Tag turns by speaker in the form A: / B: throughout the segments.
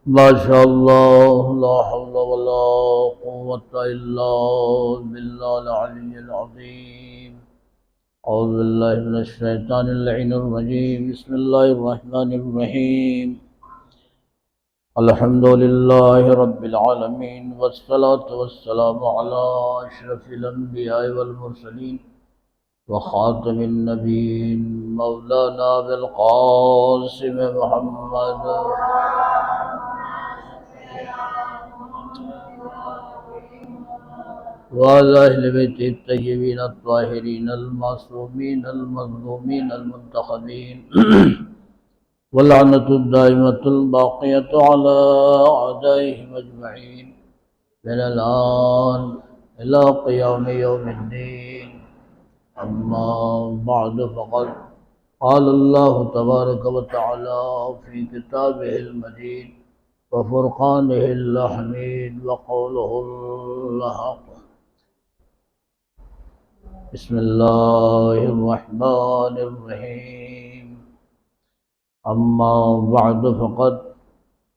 A: ما شاء الله لا حول ولا قوة إلا بالله العلي العظيم. أعوذ بالله من الشيطان اللعين الرجيم. بسم الله الرحمن الرحيم. الحمد لله رب العالمين، والصلاة والسلام على أشرف الأنبياء والمرسلين وخاتم النبيين مولانا بالقاسم محمد وعلى أهل بيته الطيبين الطاهرين المعصومين المظلومين المنتخبين واللعنة الدائمة الباقية على أعدائهم أجمعين من الآن إلى قيام يوم الدين. أما بعد، فقد قال الله تبارك وتعالى في كتابه المجيد وفرقانه الحميد وقوله الحق. بسم الله الرحمن الرحيم. أما بعد، فقد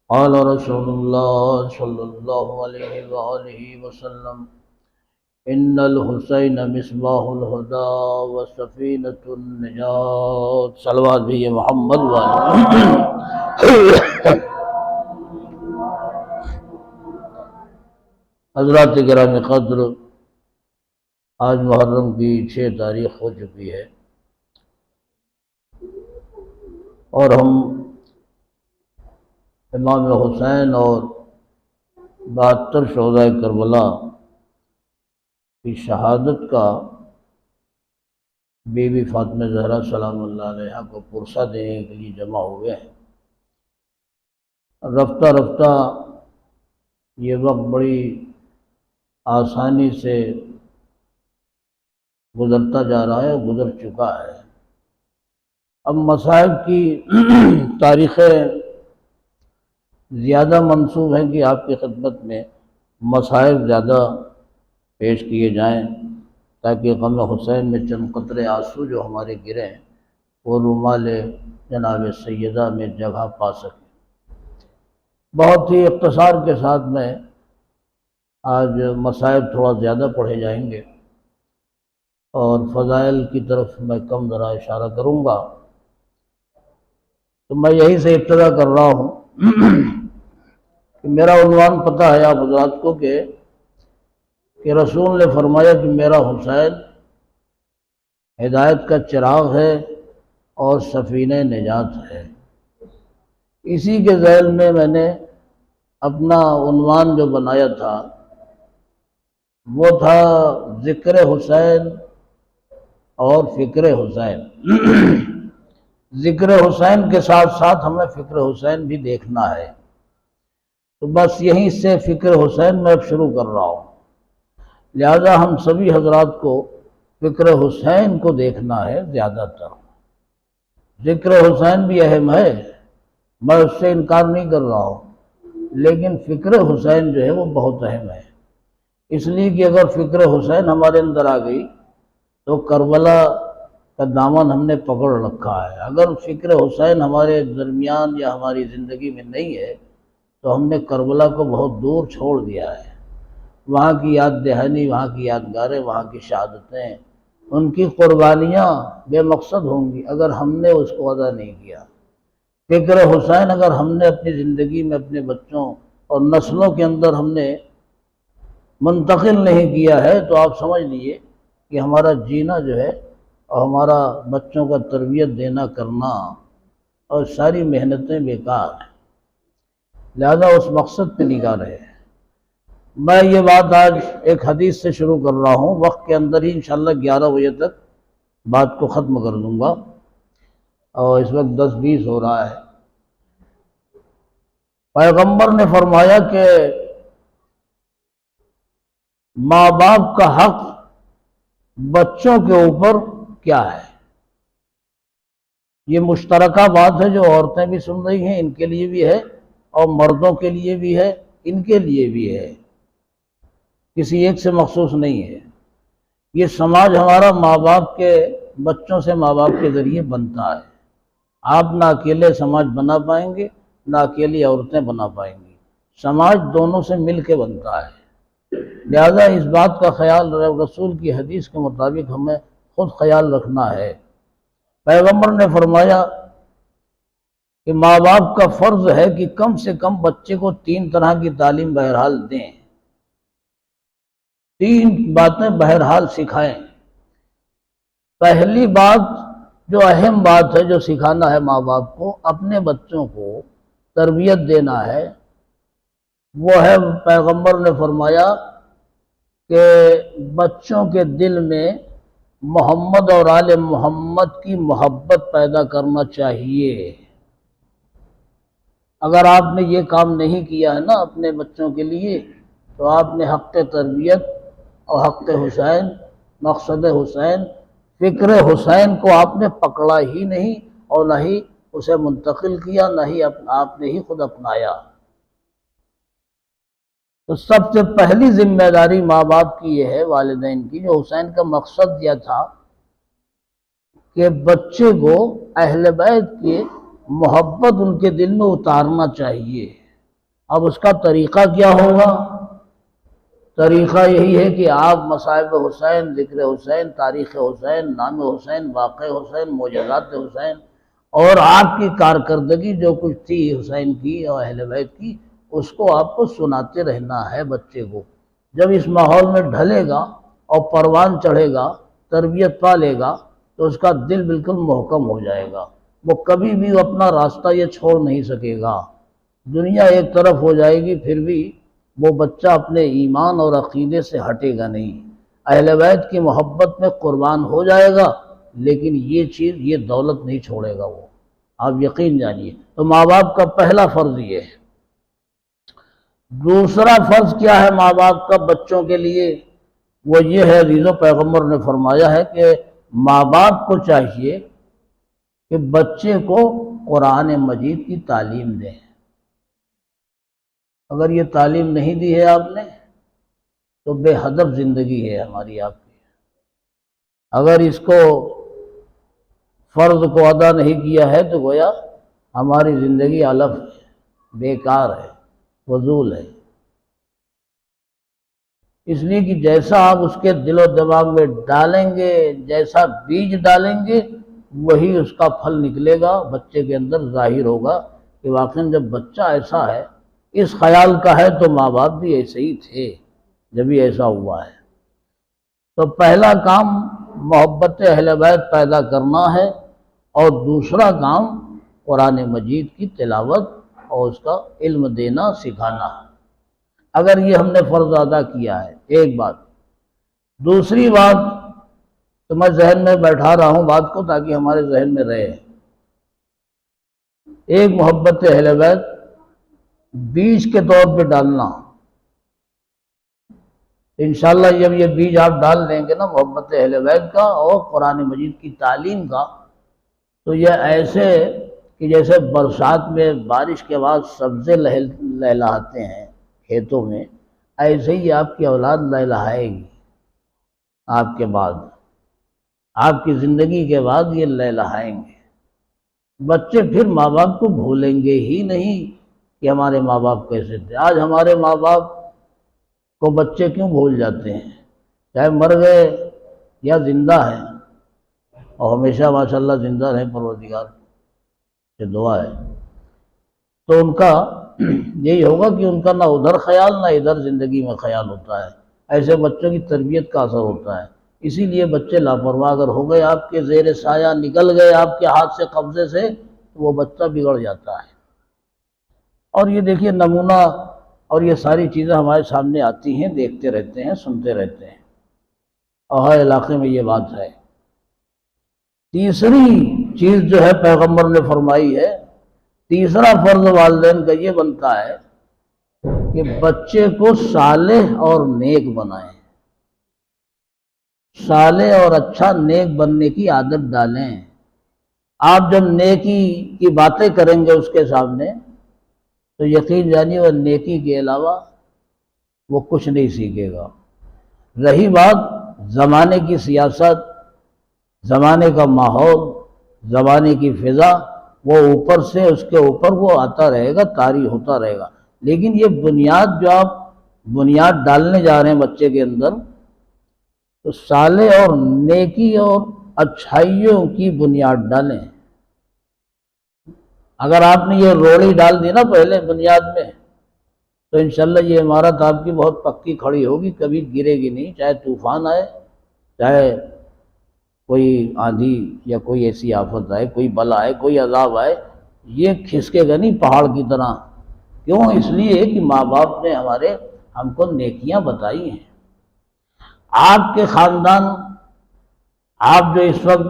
A: قال رسول الله صلى الله عليه وآله وسلم: إن الحسين مصباح الهدى وسفينة النجاة. صلوات بھی محمد والے. حضرات کرام قدر، آج محرم کی 6 تاریخ ہو چکی ہے اور ہم امام حسین اور 72 شہدائے کربلا کی شہادت کا بی بی فاطمہ زہرا سلام اللہ علیہا کو پرسہ دینے کے لیے جمع ہوئے ہیں. رفتہ رفتہ یہ وقت بڑی آسانی سے گزرتا جا رہا ہے اور گزر چکا ہے. اب مصائب کی تاریخیں زیادہ منسوب ہیں کہ آپ کی خدمت میں مصائب زیادہ پیش کیے جائیں تاکہ غم حسین میں چند قطرے آنسو جو ہمارے گرے ہیں وہ رومال جناب سیدہ میں جگہ پا سکیں. بہت ہی اختصار کے ساتھ میں آج مصائب تھوڑا زیادہ پڑھے جائیں گے اور فضائل کی طرف میں کم ذرا اشارہ کروں گا. تو میں یہی سے ابتدا کر رہا ہوں کہ میرا عنوان پتہ ہے آپ حضرات کو کہ رسول نے فرمایا کہ میرا حسین ہدایت کا چراغ ہے اور سفینہ نجات ہے. اسی کے ذیل میں نے اپنا عنوان جو بنایا تھا وہ تھا ذکر حسین اور فکر حسین. ذکر حسین کے ساتھ ساتھ ہمیں فکر حسین بھی دیکھنا ہے. تو بس یہیں سے فکر حسین میں اب شروع کر رہا ہوں. لہذا ہم سبھی حضرات کو فکر حسین کو دیکھنا ہے زیادہ تر. ذکر حسین بھی اہم ہے، میں اس سے انکار نہیں کر رہا ہوں، لیکن فکر حسین جو ہے وہ بہت اہم ہے. اس لیے کہ اگر فکر حسین ہمارے اندر آ گئی تو کربلا کا دامن ہم نے پکڑ رکھا ہے. اگر فکر حسین ہمارے درمیان یا ہماری زندگی میں نہیں ہے تو ہم نے کربلا کو بہت دور چھوڑ دیا ہے. وہاں کی یاد دہانی، وہاں کی یادگاریں، وہاں کی شہادتیں، ان کی قربانیاں بے مقصد ہوں گی اگر ہم نے اس کو ادا نہیں کیا. فکر حسین اگر ہم نے اپنی زندگی میں اپنے بچوں اور نسلوں کے اندر ہم نے منتقل نہیں کیا ہے تو آپ سمجھ لیجئے کہ ہمارا جینا جو ہے اور ہمارا بچوں کا تربیت دینا کرنا اور ساری محنتیں بیکار ہیں. لہذا اس مقصد پہ نگاہ رہے. میں یہ بات آج ایک حدیث سے شروع کر رہا ہوں، وقت کے اندر ہی انشاءاللہ 11 بجے تک بات کو ختم کر دوں گا اور اس وقت 10:20 ہو رہا ہے. پیغمبر نے فرمایا کہ ماں باپ کا حق بچوں کے اوپر کیا ہے۔ یہ مشترکہ بات ہے جو عورتیں بھی سن رہی ہیں، ان کے لیے بھی ہے اور مردوں کے لیے بھی ہے، ان کے لیے بھی ہے، کسی ایک سے مخصوص نہیں ہے۔ یہ سماج ہمارا ماں باپ کے بچوں سے ماں باپ کے ذریعے بنتا ہے۔ آپ نہ اکیلے سماج بنا پائیں گے، نہ اکیلی عورتیں بنا پائیں گی، سماج دونوں سے مل کے بنتا ہے۔ لہذا اس بات کا خیال رسول کی حدیث کے مطابق ہمیں خود خیال رکھنا ہے۔ پیغمبر نے فرمایا کہ ماں باپ کا فرض ہے کہ کم سے کم بچے کو 3 طرح کی تعلیم بہرحال دیں، 3 باتیں بہرحال سکھائیں۔ پہلی بات جو اہم بات ہے جو سکھانا ہے ماں باپ کو، اپنے بچوں کو تربیت دینا ہے، وہ ہے پیغمبر نے فرمایا کہ بچوں کے دل میں محمد اور آل محمد کی محبت پیدا کرنا چاہیے۔ اگر آپ نے یہ کام نہیں کیا ہے نا اپنے بچوں کے لیے، تو آپ نے حق تربیت اور حق حسین، مقصد حسین، فکر حسین کو آپ نے پکڑا ہی نہیں اور نہ ہی اسے منتقل کیا، نہ ہی آپ نے ہی خود اپنایا۔ تو سب سے پہلی ذمہ داری ماں باپ کی یہ ہے، والدین کی، جو حسین کا مقصد یہ تھا کہ بچے کو اہل بیت کی محبت ان کے دل میں اتارنا چاہیے۔ اب اس کا طریقہ کیا ہوگا؟ طریقہ یہی ہے کہ آپ مصائب حسین، ذکر حسین، تاریخ حسین، نام حسین، واقع حسین، معجزات حسین اور آپ کی کارکردگی جو کچھ تھی حسین کی اور اہل بیت کی، اس کو آپ کو سناتے رہنا ہے بچے کو۔ جب اس ماحول میں ڈھلے گا اور پروان چڑھے گا، تربیت پا لے گا، تو اس کا دل بالکل محکم ہو جائے گا، وہ کبھی بھی اپنا راستہ یہ چھوڑ نہیں سکے گا۔ دنیا ایک طرف ہو جائے گی پھر بھی وہ بچہ اپنے ایمان اور عقیدے سے ہٹے گا نہیں، اہل بیت کی محبت میں قربان ہو جائے گا، لیکن یہ چیز، یہ دولت نہیں چھوڑے گا وہ، آپ یقین جانیے۔ تو ماں باپ کا پہلا فرض یہ ہے۔ دوسرا فرض کیا ہے ماں باپ کا بچوں کے لیے؟ وہ یہ ہے، عزیزو، پیغمبر نے فرمایا ہے کہ ماں باپ کو چاہیے کہ بچے کو قرآن مجید کی تعلیم دیں۔ اگر یہ تعلیم نہیں دی ہے آپ نے تو بے ہدف زندگی ہے ہماری آپ کی۔ اگر اس کو فرض کو ادا نہیں کیا ہے تو گویا ہماری زندگی علف ہے، بیکار ہے، فضول ہے۔ اس لیے کہ جیسا آپ اس کے دل و دماغ میں ڈالیں گے، جیسا بیج ڈالیں گے، وہی اس کا پھل نکلے گا، بچے کے اندر ظاہر ہوگا کہ واقعی جب بچہ ایسا ہے، اس خیال کا ہے، تو ماں باپ بھی ایسے ہی تھے جبھی ایسا ہوا ہے۔ تو پہلا کام محبت اہل بیت پیدا کرنا ہے، اور دوسرا کام قرآن مجید کی تلاوت اور اس کا علم دینا، سکھانا ہے۔ اگر یہ ہم نے فرض ادا کیا ہے، ایک بات۔ دوسری بات تو میں ذہن میں بیٹھا رہا ہوں بات کو تاکہ ہمارے ذہن میں رہے، ایک محبت اہل بیت بیج کے طور پہ ڈالنا۔ انشاءاللہ جب یہ بیج آپ ڈال دیں گے نا محبت اہل بیت کا اور قرآن مجید کی تعلیم کا، تو یہ ایسے کہ جیسے برسات میں بارش کے بعد سبزے لہلہاتے ہیں کھیتوں میں، ایسے ہی آپ کی اولاد لہلہائے گی آپ کے بعد، آپ کی زندگی کے بعد یہ لہلہائیں گے۔ بچے پھر ماں باپ کو بھولیں گے ہی نہیں کہ ہمارے ماں باپ کیسے تھے۔ آج ہمارے ماں باپ کو بچے کیوں بھول جاتے ہیں؟ چاہے مر گئے یا زندہ ہیں، اور ہمیشہ ماشاءاللہ زندہ رہے، پروردگار سے دعا ہے، تو ان کا یہی ہوگا کہ ان کا نہ ادھر خیال نہ ادھر زندگی میں خیال ہوتا ہے۔ ایسے بچوں کی تربیت کا اثر ہوتا ہے۔ اسی لیے بچے لاپرواہ اگر ہو گئے، آپ کے زیر سایہ نکل گئے آپ کے ہاتھ سے، قبضے سے، تو وہ بچہ بگڑ جاتا ہے۔ اور یہ دیکھیے نمونہ، اور یہ ساری چیزیں ہمارے سامنے آتی ہیں، دیکھتے رہتے ہیں، سنتے رہتے ہیں، اور ہر علاقے میں یہ بات ہے۔ تیسری چیز جو ہے پیغمبر نے فرمائی ہے تیسرا فرض والدین کا یہ بنتا ہے کہ بچے کو صالح اور نیک بنائیں، صالح اور اچھا نیک بننے کی عادت ڈالیں۔ آپ جب نیکی کی باتیں کریں گے اس کے سامنے تو یقین جانیے وہ نیکی کے علاوہ وہ کچھ نہیں سیکھے گا۔ رہی بات زمانے کی سیاست، زمانے کا ماحول، زمانے کی فضا، وہ اوپر سے اس کے اوپر وہ آتا رہے گا، طاری ہوتا رہے گا، لیکن یہ بنیاد جو آپ بنیاد ڈالنے جا رہے ہیں بچے کے اندر، تو صالح اور نیکی اور اچھائیوں کی بنیاد ڈالیں۔ اگر آپ نے یہ روڑی ڈال دی نا پہلے بنیاد میں تو انشاءاللہ یہ عمارت آپ کی بہت پکی کھڑی ہوگی، کبھی گرے گی نہیں، چاہے طوفان آئے، چاہے کوئی آندھی یا کوئی ایسی آفت آئے، کوئی بلا آئے، کوئی عذاب آئے، یہ کھسکے گا نہیں پہاڑ کی طرح۔ کیوں؟ اس لیے کہ ماں باپ نے ہمارے ہم کو نیکیاں بتائی ہیں۔ آپ کے خاندان، آپ جو اس وقت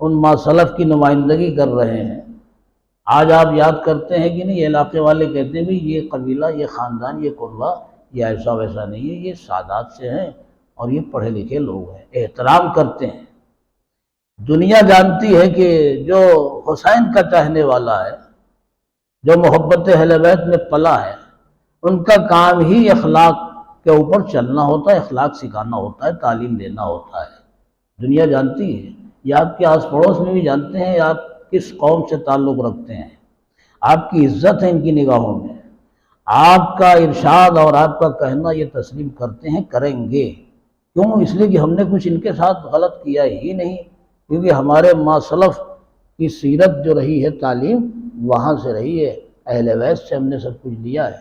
A: ان ماسلف کی نمائندگی کر رہے ہیں، آج آپ یاد کرتے ہیں کہ نہیں؟ علاقے والے کہتے ہیں بھی یہ قبیلہ، یہ خاندان، یہ قربہ، یہ ایسا ویسا نہیں ہے، یہ سادات سے ہیں اور یہ پڑھے لکھے لوگ ہیں، احترام کرتے ہیں۔ دنیا جانتی ہے کہ جو حسین کا چاہنے والا ہے، جو محبت اہل بیت میں پلا ہے، ان کا کام ہی اخلاق کے اوپر چلنا ہوتا ہے، اخلاق سکھانا ہوتا ہے، تعلیم دینا ہوتا ہے۔ دنیا جانتی ہے، یہ آپ کے آس پڑوس میں بھی جانتے ہیں آپ کس قوم سے تعلق رکھتے ہیں، آپ کی عزت ہے ان کی نگاہوں میں، آپ کا ارشاد اور آپ کا کہنا یہ تسلیم کرتے ہیں، کریں گے۔ کیوں؟ اس لیے کہ ہم نے کچھ ان کے ساتھ غلط کیا ہی نہیں، کیونکہ ہمارے ماسلف کی سیرت جو رہی ہے، تعلیم وہاں سے رہی ہے، اہل بیت سے ہم نے سب کچھ لیا ہے،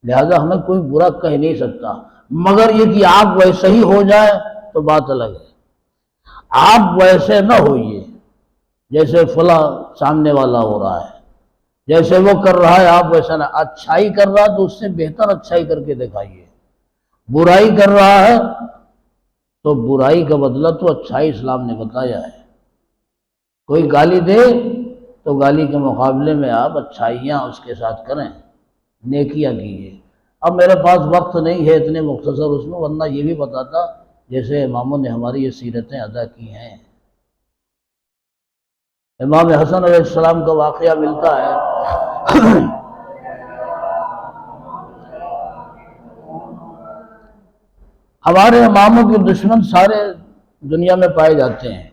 A: لہذا ہمیں کوئی برا کہہ نہیں سکتا۔ مگر یہ کہ آپ ویسے ہی ہو جائے تو بات الگ ہے، آپ ویسے نہ ہوئیے جیسے فلاں سامنے والا ہو رہا ہے، جیسے وہ کر رہا ہے آپ ویسا نہ، اچھائی کر رہا ہے تو اس سے بہتر اچھائی کر کے دکھائیے، برائی کر رہا ہے تو برائی کا بدلہ تو اچھائی اسلام نے بتایا ہے۔ کوئی گالی دے تو گالی کے مقابلے میں آپ اچھائیاں اس کے ساتھ کریں، نیکیاں کیجیے۔ اب میرے پاس وقت نہیں ہے اتنے مختصر اس میں، ورنہ یہ بھی بتاتا جیسے اماموں نے ہماری یہ سیرتیں ادا کی ہیں۔ امام حسن علیہ السلام کا واقعہ ملتا ہے ہمارے اماموں کے دشمن سارے دنیا میں پائے جاتے ہیں،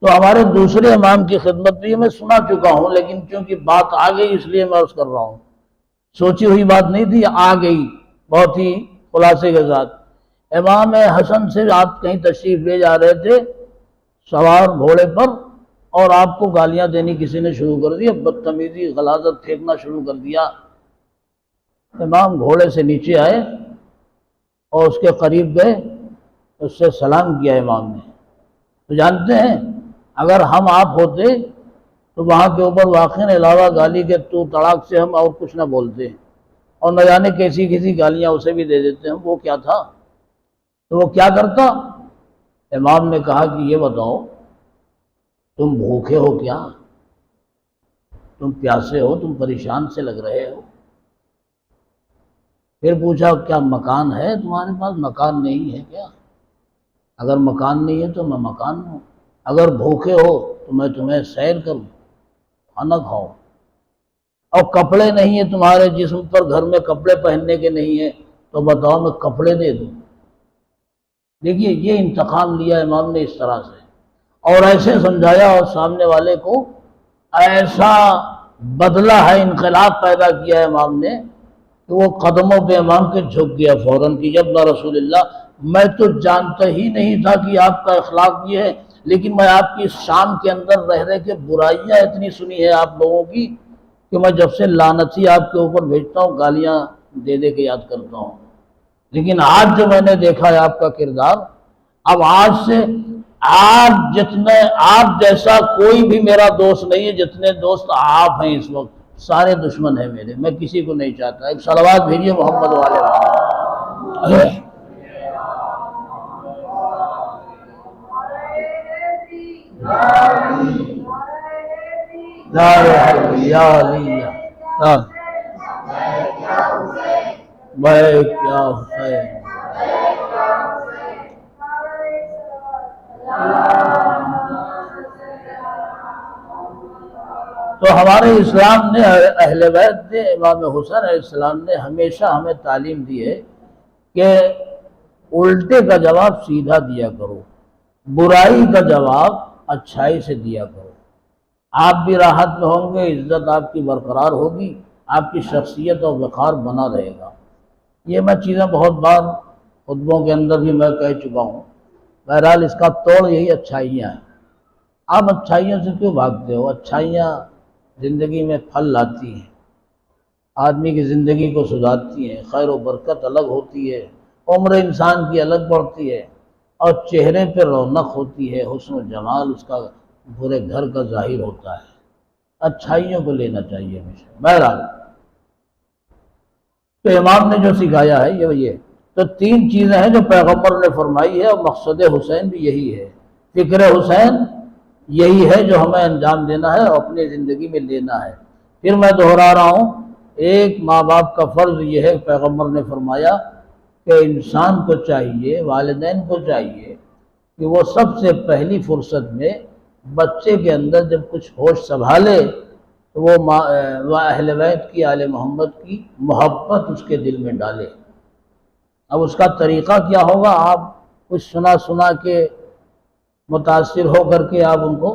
A: تو ہمارے دوسرے امام کی خدمت بھی میں سنا چکا ہوں، لیکن چونکہ بات آ گئی اس لیے میں عرض کر رہا ہوں، سوچی ہوئی بات نہیں تھی، آ گئی بہت ہی خلاصے کے ساتھ۔ امام حسن سے آپ کہیں تشریف لے جا رہے تھے سوار گھوڑے پر، اور آپ کو گالیاں دینی کسی نے شروع کر دی، بدتمیزی غلاظت پھینکنا شروع کر دیا۔ امام گھوڑے سے نیچے آئے اور اس کے قریب گئے، اس سے سلام کیا امام نے۔ تو جانتے ہیں اگر ہم آپ ہوتے تو وہاں کے اوپر واقعی علاوہ گالی کے تو تڑاک سے ہم اور کچھ نہ بولتے، اور نہ جانے کیسی کیسی گالیاں اسے بھی دے دیتے ہیں۔ وہ کیا تھا؟ تو وہ کیا کرتا؟ امام نے کہا کہ یہ بتاؤ تم بھوکے ہو کیا؟ تم پیاسے ہو؟ تم پریشان سے لگ رہے ہو؟ پھر پوچھا کیا مکان ہے تمہارے پاس؟ مکان نہیں ہے کیا؟ اگر مکان نہیں ہے تو میں مکان ہوں، اگر بھوکے ہو تو میں تمہیں سیر کروں، کھانا کھاؤ، اور کپڑے نہیں ہیں تمہارے جسم پر، گھر میں کپڑے پہننے کے نہیں ہیں تو بتاؤ میں کپڑے دے دوں۔ دیکھیے یہ انتقام لیا امام نے اس طرح سے، اور ایسے سمجھایا، اور سامنے والے کو ایسا بدلہ ہے، انقلاب پیدا کیا امام نے کہ وہ قدموں پہ امام کے جھک گیا فوراً کہ ابن رسول اللہ، میں تو جانتا ہی نہیں تھا کہ آپ کا اخلاق یہ ہے، لیکن میں آپ کی شام کے اندر رہ رہے کے برائیاں اتنی سنی ہے آپ لوگوں کی کہ میں جب سے لعنتی آپ کے اوپر بھیجتا ہوں گالیاں دے دے کے یاد کرتا ہوں، لیکن آج جو میں نے دیکھا ہے آپ کا کردار، اب آج سے آپ جیسا کوئی بھی میرا دوست نہیں ہے، جتنے دوست آپ ہیں اس وقت سارے دشمن ہیں میرے، میں کسی کو نہیں چاہتا۔ ایک صلوات بھیجیے محمد والے۔ یا علی یا علی میں کیا حسین. تو ہمارے اسلام نے، اہل بیت نے، امام حسین علیہ السلام نے ہمیشہ ہمیں تعلیم دی ہے کہ الٹے کا جواب سیدھا دیا کرو، برائی کا جواب اچھائی سے دیا کرو. آپ بھی راحت میں ہوں گے، عزت آپ کی برقرار ہوگی، آپ کی شخصیت اور وقار بنا رہے گا. یہ میں چیزیں بہت بار خطبوں کے اندر بھی میں کہہ چکا ہوں. بہرحال اس کا توڑ یہی اچھائیاں ہیں. آپ اچھائیوں سے کیوں بھاگتے ہو؟ اچھائیاں زندگی میں پھل لاتی ہیں، آدمی کی زندگی کو سدھارتی ہیں، خیر و برکت الگ ہوتی ہے، عمر انسان کی الگ بڑھتی ہے، اور چہرے پہ رونق ہوتی ہے، حسن و جمال اس کا پورے گھر کا ظاہر ہوتا ہے. اچھائیوں کو لینا چاہیے ہمیشہ. بہرحال تو امام نے جو سکھایا ہے یہ تو تین چیزیں ہیں جو پیغمبر نے فرمائی ہے، اور مقصد حسین بھی یہی ہے. فکر حسین یہی ہے جو ہمیں انجام دینا ہے اور اپنی زندگی میں لینا ہے. پھر میں دہرا رہا ہوں، ایک ماں باپ کا فرض یہ ہے، پیغمبر نے فرمایا کہ انسان کو چاہیے، والدین کو چاہیے کہ وہ سب سے پہلی فرصت میں بچے کے اندر جب کچھ ہوش سنبھالے تو وہ اہل بیت کی، آل محمد کی محبت اس کے دل میں ڈالے. اب اس کا طریقہ کیا ہوگا؟ آپ کچھ سنا کے متاثر ہو کر کے آپ ان کو.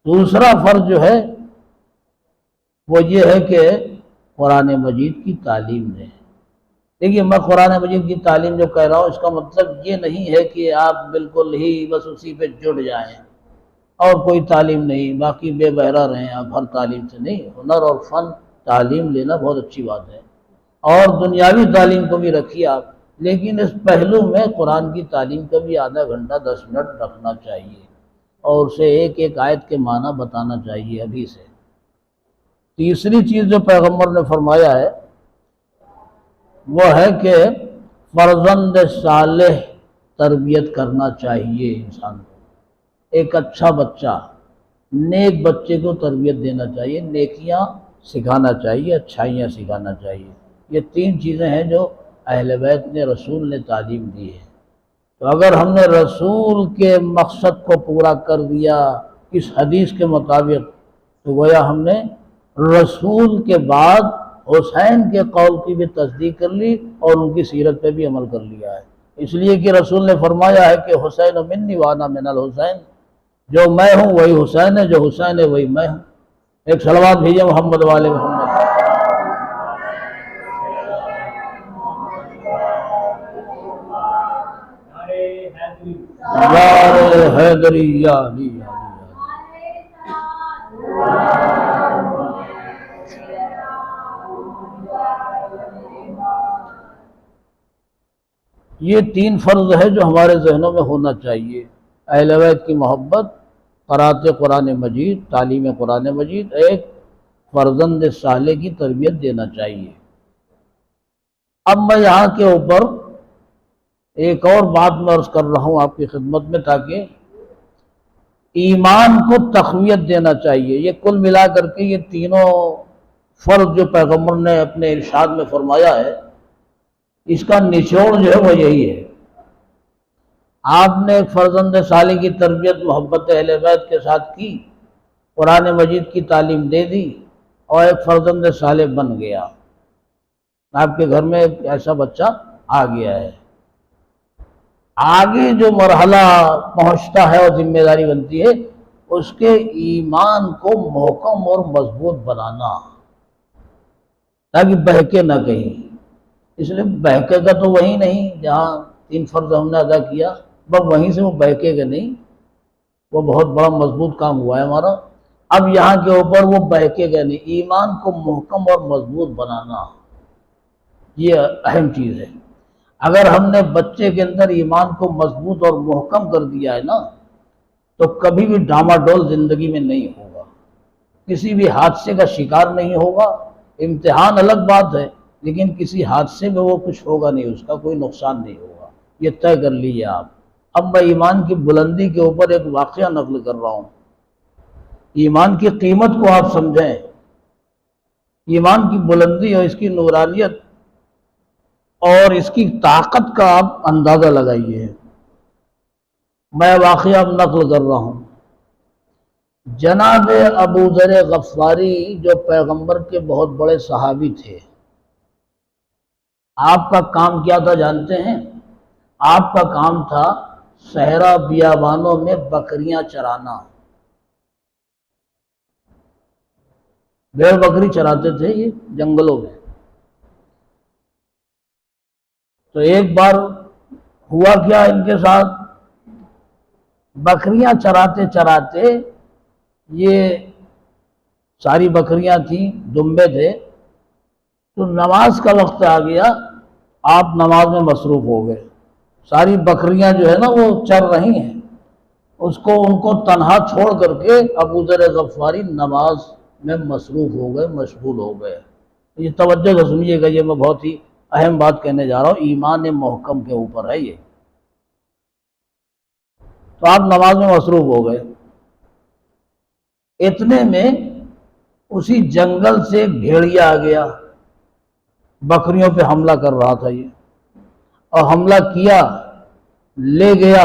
A: دوسرا فرض جو ہے وہ یہ ہے کہ قرآن مجید کی تعلیم دیں. دیکھیے، میں قرآن مجید کی تعلیم جو کہہ رہا ہوں اس کا مطلب یہ نہیں ہے کہ آپ بالکل ہی بس اسی پہ جڑ جائیں اور کوئی تعلیم نہیں، باقی بے بہرہ رہیں آپ ہر تعلیم سے. نہیں، ہنر اور فن تعلیم لینا بہت اچھی بات ہے، اور دنیاوی تعلیم کو بھی رکھیے آپ، لیکن اس پہلو میں قرآن کی تعلیم کا بھی آدھا گھنٹہ 10 منٹ رکھنا چاہیے، اور اسے ایک ایک آیت کے معنی بتانا چاہیے ابھی سے. تیسری چیز جو پیغمبر نے فرمایا ہے وہ ہے کہ فرزند صالح تربیت کرنا چاہیے انسان کو. ایک اچھا بچہ، نیک بچے کو تربیت دینا چاہیے، نیکیاں سکھانا چاہیے، اچھائیاں سکھانا چاہیے. یہ تین چیزیں ہیں جو اہل بیت نے، رسول نے تعلیم دی ہے. تو اگر ہم نے رسول کے مقصد کو پورا کر دیا اس حدیث کے مطابق تو گویا ہم نے رسول کے بعد حسین کے قول کی بھی تصدیق کر لی اور ان کی سیرت پہ بھی عمل کر لیا ہے. اس لیے کہ رسول نے فرمایا ہے کہ حسین منی وانا من الحسین، جو میں ہوں وہی حسین ہے، جو حسین ہے وہی میں ہوں. ایک صلوات بھیجیں محمد والے محمد. یار حیدری یا علی یا یہ تین فرض ہے جو ہمارے ذہنوں میں ہونا چاہیے. اہل بیت کی محبت، قرأت قرآن مجید، تعلیم قرآن مجید، ایک فرزند صالح کی تربیت دینا چاہیے. اب میں یہاں کے اوپر ایک اور بات میں عرض کر رہا ہوں آپ کی خدمت میں، تاکہ ایمان کو تقویت دینا چاہیے. یہ کل ملا کر کے یہ تینوں فرض جو پیغمبر نے اپنے ارشاد میں فرمایا ہے، اس کا نچوڑ جو ہے وہ یہی ہے. آپ نے ایک فرزند صالح کی تربیت محبت اہل بیت کے ساتھ کی، قرآن مجید کی تعلیم دے دی، اور ایک فرزند صالح بن گیا. آپ کے گھر میں ایک ایسا بچہ آ گیا ہے. آگے جو مرحلہ پہنچتا ہے اور ذمہ داری بنتی ہے اس کے ایمان کو محکم اور مضبوط بنانا، تاکہ بہکے نہ کہیں. اس لیے بہکے گا تو وہی نہیں جہاں تین فرض ہم نے ادا کیا، بس وہیں سے وہ بہکے گا نہیں، وہ بہت بڑا مضبوط کام ہوا ہے ہمارا. اب یہاں کے اوپر وہ بہکے گا نہیں. ایمان کو محکم اور مضبوط بنانا یہ اہم چیز ہے. اگر ہم نے بچے کے اندر ایمان کو مضبوط اور محکم کر دیا ہے نا تو کبھی بھی ڈاماڈول زندگی میں نہیں ہوگا، کسی بھی حادثے کا شکار نہیں ہوگا. امتحان الگ بات ہے، لیکن کسی حادثے میں وہ کچھ ہوگا نہیں، اس کا کوئی نقصان نہیں ہوگا. یہ طے کر لیجیے آپ. اب میں ایمان کی بلندی کے اوپر ایک واقعہ نقل کر رہا ہوں. ایمان کی قیمت کو آپ سمجھیں، ایمان کی بلندی اور اس کی نورانیت اور اس کی طاقت کا آپ اندازہ لگائیے۔ میں واقعہ نقل کر رہا ہوں، جناب ابو ذر غفاری جو پیغمبر کے بہت بڑے صحابی تھے، آپ کا کام کیا تھا جانتے ہیں؟ آپ کا کام تھا صحرا بیابانوں میں بکریاں چرانا، بھیڑ بکری چراتے تھے یہ جنگلوں میں۔ تو ایک بار ہوا کیا ان کے ساتھ، بکریاں چراتے چراتے یہ ساری بکریاں تھیں، دمبے تھے، تو نماز کا وقت آ گیا، آپ نماز میں مصروف ہو گئے۔ ساری بکریاں جو ہے نا وہ چر رہی ہیں، ان کو تنہا چھوڑ کر کے ابو ذر غفاری نماز میں مصروف ہو گئے، مشغول ہو گئے۔ یہ توجہ سے سنیے گا، یہ میں بہت ہی اہم بات کہنے جا رہا ہوں، ایمان محکم کے اوپر ہے یہ۔ تو آپ نماز میں مصروف ہو گئے، اتنے میں اسی جنگل سے ایک بھیڑیا آ گیا، بکریوں پہ حملہ کر رہا تھا یہ، اور حملہ کیا، لے گیا۔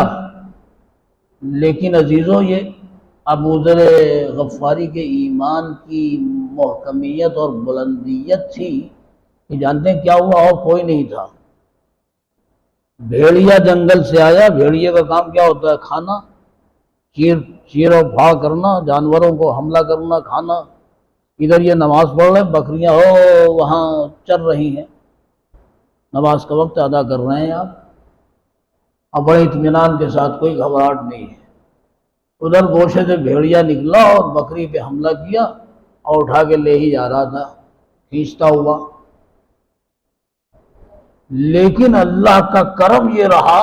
A: لیکن عزیزوں، یہ ابو ذر غفاری کے ایمان کی محکمیت اور بلندیت تھی کہ جانتے ہیں کیا ہوا؟ اور کوئی نہیں تھا، بھیڑیا جنگل سے آیا، بھیڑیے کا کام کیا ہوتا ہے؟ کھانا، چیر و پھاڑ کرنا، جانوروں کو حملہ کرنا، کھانا۔ ادھر یہ نماز پڑھ رہے، بکریاں وہاں چر رہی ہیں، نماز کا وقت ادا کر رہے ہیں آپ، اب بڑے اطمینان کے ساتھ، کوئی گھبراہٹ نہیں ہے۔ ادھر گوشے سے بھیڑیا نکلا اور بکری پہ حملہ کیا اور اٹھا کے لے ہی جا رہا تھا، کھینچتا ہوا۔ لیکن اللہ کا کرم یہ رہا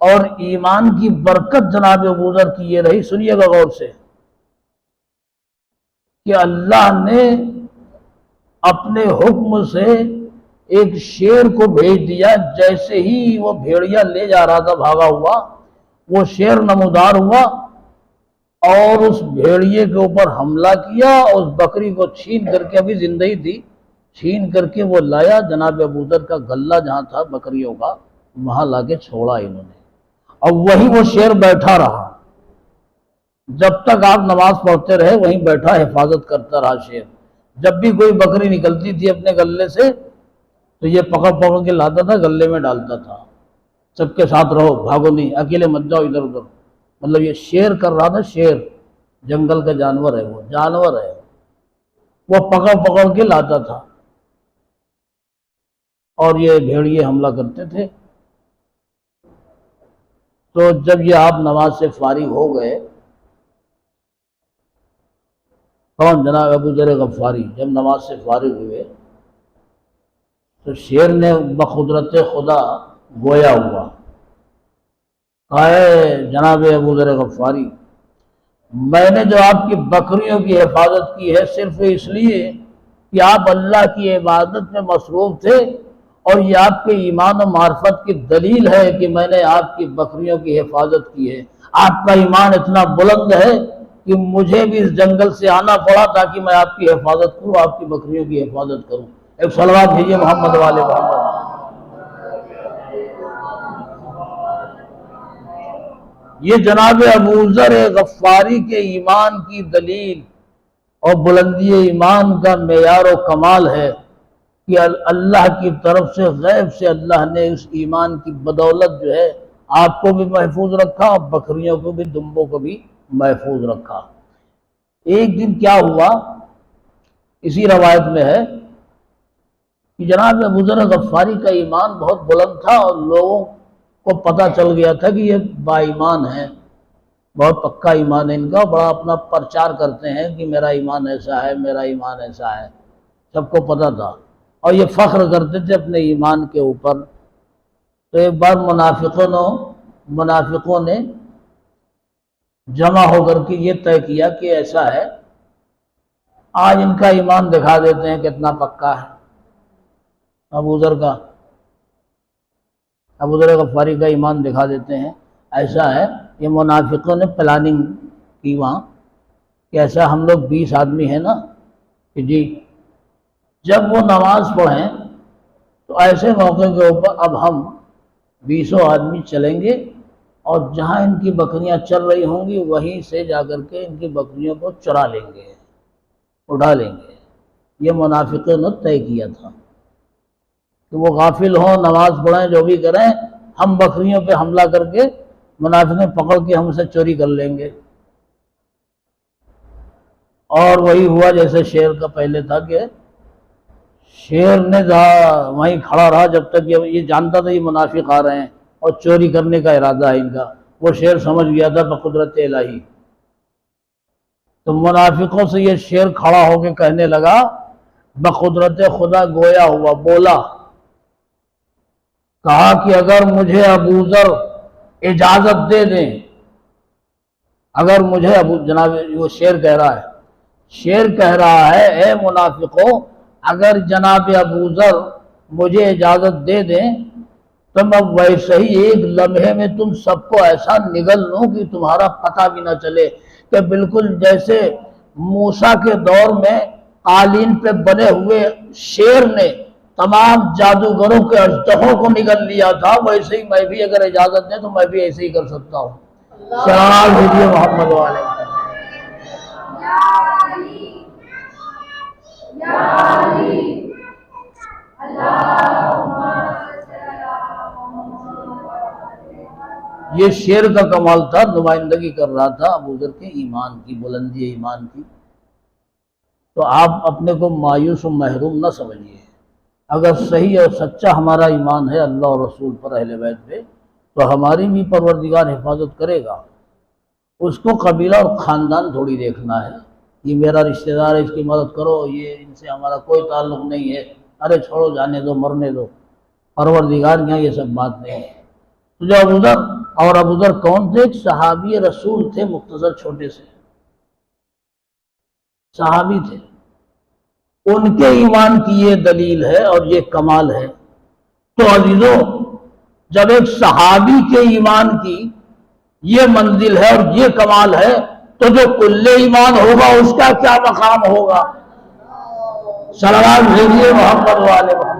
A: اور ایمان کی برکت جناب ابو ذر کی یہ رہی، سنیے گا غور سے، کہ اللہ نے اپنے حکم سے ایک شیر کو بھیج دیا۔ جیسے ہی وہ بھیڑیا لے جا رہا تھا بھاگا ہوا، وہ شیر نمودار ہوا اور اس بھیڑیے کے اوپر حملہ کیا، اور اس بکری کو چھین کر کے، ابھی زندہ ہی تھی، چھین کر کے وہ لایا، جناب ابو ذر کا غلہ جہاں تھا بکریوں کا، وہاں لا کے چھوڑا انہوں نے، اور وہیں وہ شیر بیٹھا رہا، جب تک آپ نماز پڑھتے رہے وہیں بیٹھا حفاظت کرتا رہا شیر۔ جب بھی کوئی بکری نکلتی تھی اپنے غلے سے تو یہ پکڑ پکڑ کے لاتا تھا، غلے میں ڈالتا تھا، سب کے ساتھ رہو، بھاگو نہیں، اکیلے مت جاؤ ادھر ادھر۔ مطلب یہ شیر کر رہا تھا، شیر جنگل کا جانور ہے، وہ جانور ہے، وہ پکڑ پکڑ کے لاتا تھا، اور یہ بھیڑیے حملہ کرتے تھے۔ تو جب یہ آپ نماز سے فارغ ہو گئے، کون؟ جناب ابو ذر غفاری جب نماز سے فارغ ہوئے تو شیر نے بقدرت خدا گویا ہوا، کہا اے جناب ابو ذر غفاری، میں نے جو آپ کی بکریوں کی حفاظت کی ہے صرف اس لیے کہ آپ اللہ کی عبادت میں مصروف تھے، اور یہ آپ کے ایمان و معرفت کی دلیل ہے کہ میں نے آپ کی بکریوں کی حفاظت کی ہے۔ آپ کا ایمان اتنا بلند ہے کہ مجھے بھی اس جنگل سے آنا پڑا تاکہ میں آپ کی حفاظت کروں، آپ کی بکریوں کی حفاظت کروں۔ ایک صلوات بھیجیے محمد والے محمد۔ یہ جناب ابو ذر غفاری کے ایمان کی دلیل اور بلندی ایمان کا معیار و کمال ہے کہ اللہ کی طرف سے غیب سے اللہ نے اس ایمان کی بدولت جو ہے آپ کو بھی محفوظ رکھا اور بکریوں کو بھی، دمبوں کو بھی محفوظ رکھا۔ ایک دن کیا ہوا، اسی روایت میں ہے کہ جناب ابو ذر غفاری کا ایمان بہت بلند تھا، اور لوگوں کو پتہ چل گیا تھا کہ یہ با ایمان ہے، بہت پکا ایمان ہے ان کا، بڑا اپنا پرچار کرتے ہیں کہ میرا ایمان ایسا ہے، میرا ایمان ایسا ہے، سب کو پتہ تھا، اور یہ فخر کرتے تھے اپنے ایمان کے اوپر۔ تو ایک بار منافقوں نے جمع ہو کر کے یہ طے کیا کہ ایسا ہے، آج ان کا ایمان دکھا دیتے ہیں کتنا پکا ہے ابو ذر غفاری کا ایمان دکھا دیتے ہیں، ایسا ہے۔ یہ منافقوں نے پلاننگ کی وہاں کہ ایسا ہم لوگ 20 آدمی ہیں نا کہ جی جب وہ نماز پڑھیں تو ایسے موقع کے اوپر اب ہم 20 آدمی چلیں گے اور جہاں ان کی بکریاں چل رہی ہوں گی وہیں سے جا کر کے ان کی بکریوں کو چرا لیں گے، اڑا لیں گے۔ یہ منافقوں نے طے کیا تھا کہ وہ غافل ہوں، نماز پڑھیں، جو بھی کریں، ہم بکریوں پہ حملہ کر کے منافقیں پکڑ کے ہم سے چوری کر لیں گے۔ اور وہی ہوا جیسے شیر کا پہلے تھا کہ شیر نے وہیں کھڑا رہا جب تک یہ جانتا تھا یہ منافق آ رہے ہیں اور چوری کرنے کا ارادہ ہے ان کا۔ وہ شیر سمجھ گیا تھا بقدرت الہی، تو منافقوں سے یہ شیر کھڑا ہو کے کہنے لگا بقدرت خدا گویا ہوا، بولا، کہا کہ اگر مجھے ابو ذر اجازت دے دیں، اگر مجھے جناب وہ شیر کہہ رہا ہے، شیر کہہ رہا ہے اے منافقوں اگر جناب ابو ذر مجھے اجازت دے دیں تو میں ویسے ہی ایک لمحے میں تم سب کو ایسا نگل لوں کہ تمہارا پتہ بھی نہ چلے، کہ بالکل جیسے موسیٰ کے دور میں قالین پہ بنے ہوئے شیر نے تمام جادوگروں کے اژدہوں کو نگل لیا تھا، ویسے ہی میں بھی اگر اجازت دیں تو میں بھی ایسے ہی کر سکتا ہوں۔ سلام بھیجیے محمد والے۔ یہ شیر کا کمال تھا، نمائندگی کر رہا تھا ابو ذر کے ایمان کی، بلندی ایمان کی۔ تو آپ اپنے کو مایوس و محروم نہ سمجھیے، اگر صحیح اور سچا ہمارا ایمان ہے اللہ اور رسول پر، اہل بیت پہ، تو ہماری بھی پروردگار حفاظت کرے گا۔ اس کو قبیلہ اور خاندان تھوڑی دیکھنا ہے، یہ میرا رشتہ دار ہے اس کی مدد کرو، یہ ان سے ہمارا کوئی تعلق نہیں ہے، ارے چھوڑو جانے دو مرنے دو، پروردگار یہاں یہ سب بات نہیں ہے۔ تو جو ابو ذر، اور ابو ذر کون تھے؟ ایک صحابی رسول تھے، مختصر چھوٹے سے صحابی تھے، ان کے ایمان کی یہ دلیل ہے اور یہ کمال ہے۔ تو عزیزو جب ایک صحابی کے ایمان کی یہ منزل ہے اور یہ کمال ہے تو جو کل ایمان ہوگا اس کا کیا مقام ہوگا؟ صلوات بھیجیے محمد والے محمد۔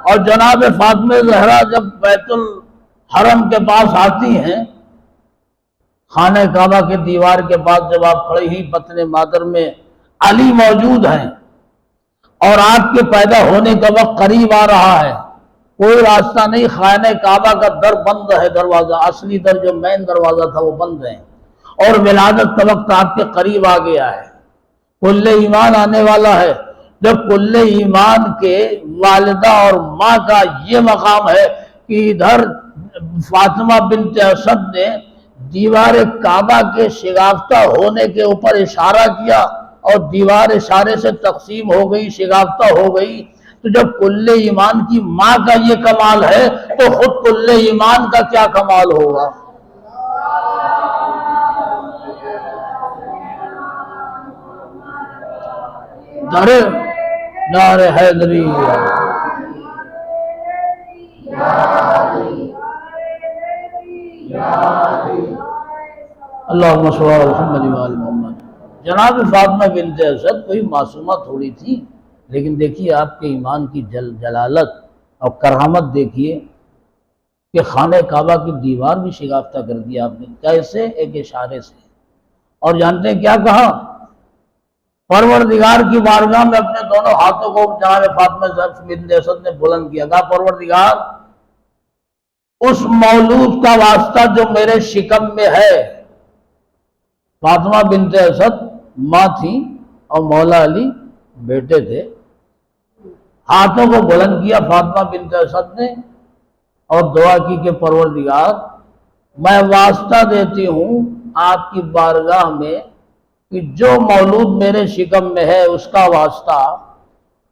A: اور جناب فاطمہ زہرا جب بیت الحرم کے پاس آتی ہیں، خانہ کعبہ کے دیوار کے پاس جب آپ کھڑی ہی بطن مادر میں علی موجود ہیں اور آپ کے پیدا ہونے کا وقت قریب آ رہا ہے، کوئی راستہ نہیں، خانہ کعبہ کا در بند ہے، دروازہ اصلی در جو مین دروازہ تھا وہ بند ہے، اور ولادت کا وقت آپ کے قریب آ گیا ہے، کل ایمان آنے والا ہے۔ جب کل ایمان کے والدہ اور ماں کا یہ مقام ہے کہ ادھر فاطمہ بنت اسد نے دیوار کعبہ کے شگافتہ ہونے کے اوپر اشارہ کیا اور دیوار اشارے سے تقسیم ہو گئی، شگافتہ ہو گئی، تو جب کل ایمان کی ماں کا یہ کمال ہے تو خود کل ایمان کا کیا کمال ہوگا؟ نعرہ حیدری، اللہم صل علی محمد وآل محمد۔ جناب فاطمہ بنت اسد کوئی معصومہ تھوڑی تھی، لیکن دیکھیے آپ کے ایمان کی جلالت اور کرامت دیکھیے کہ خانہ کعبہ کی دیوار بھی شگافتہ کر دیا آپ نے، کیسے؟ ایک اشارے سے۔ اور جانتے ہیں کیا کہا؟ پروردگار کی بارگاہ میں اپنے دونوں ہاتھوں کو جناب فاطمہ بنت اسد نے بلند کیا، کہا پروردگار اس مولود کا واسطہ جو میرے شکم میں ہے، فاطمہ بنت اسد ماں تھی اور مولا علی بیٹے تھے، ہاتھوں کو بلند کیا فاطمہ بنت اسد نے اور دعا کی کہ پروردگار میں واسطہ دیتی ہوں آپ کی بارگاہ میں کہ جو مولود میرے شکم میں ہے اس کا واسطہ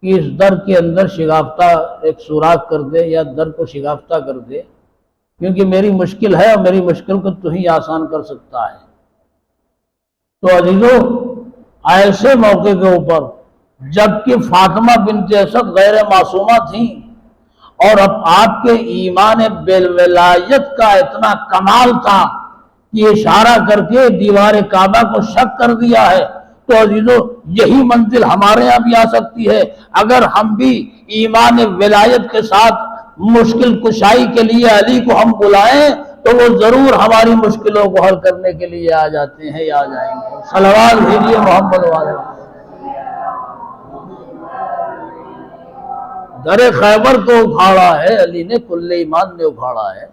A: کہ اس در کے اندر شگافتہ ایک سوراخ کر دے یا در کو شگافتہ کر دے، کیونکہ میری مشکل ہے اور میری مشکل کو تو ہی آسان کر سکتا ہے۔ تو عزیزو ایسے موقع کے اوپر جبکہ فاطمہ بنت اسد غیر معصومہ تھیں اور اب آپ کے ایمان بالولایت کا اتنا کمال تھا یہ اشارہ کر کے دیوار کعبہ کو شک کر دیا ہے۔ تو عزیزو یہی منزل ہمارے یہاں بھی آ سکتی ہے اگر ہم بھی ایمان ولایت کے ساتھ مشکل کشائی کے لیے علی کو ہم بلائیں تو وہ ضرور ہماری مشکلوں کو حل کرنے کے لیے آ جاتے ہیں یا آ جائیں گے۔ صلوات بھیجیے محمد والے۔ در خیبر کو اکھاڑا ہے علی نے، کل ایمان نے اکھاڑا ہے۔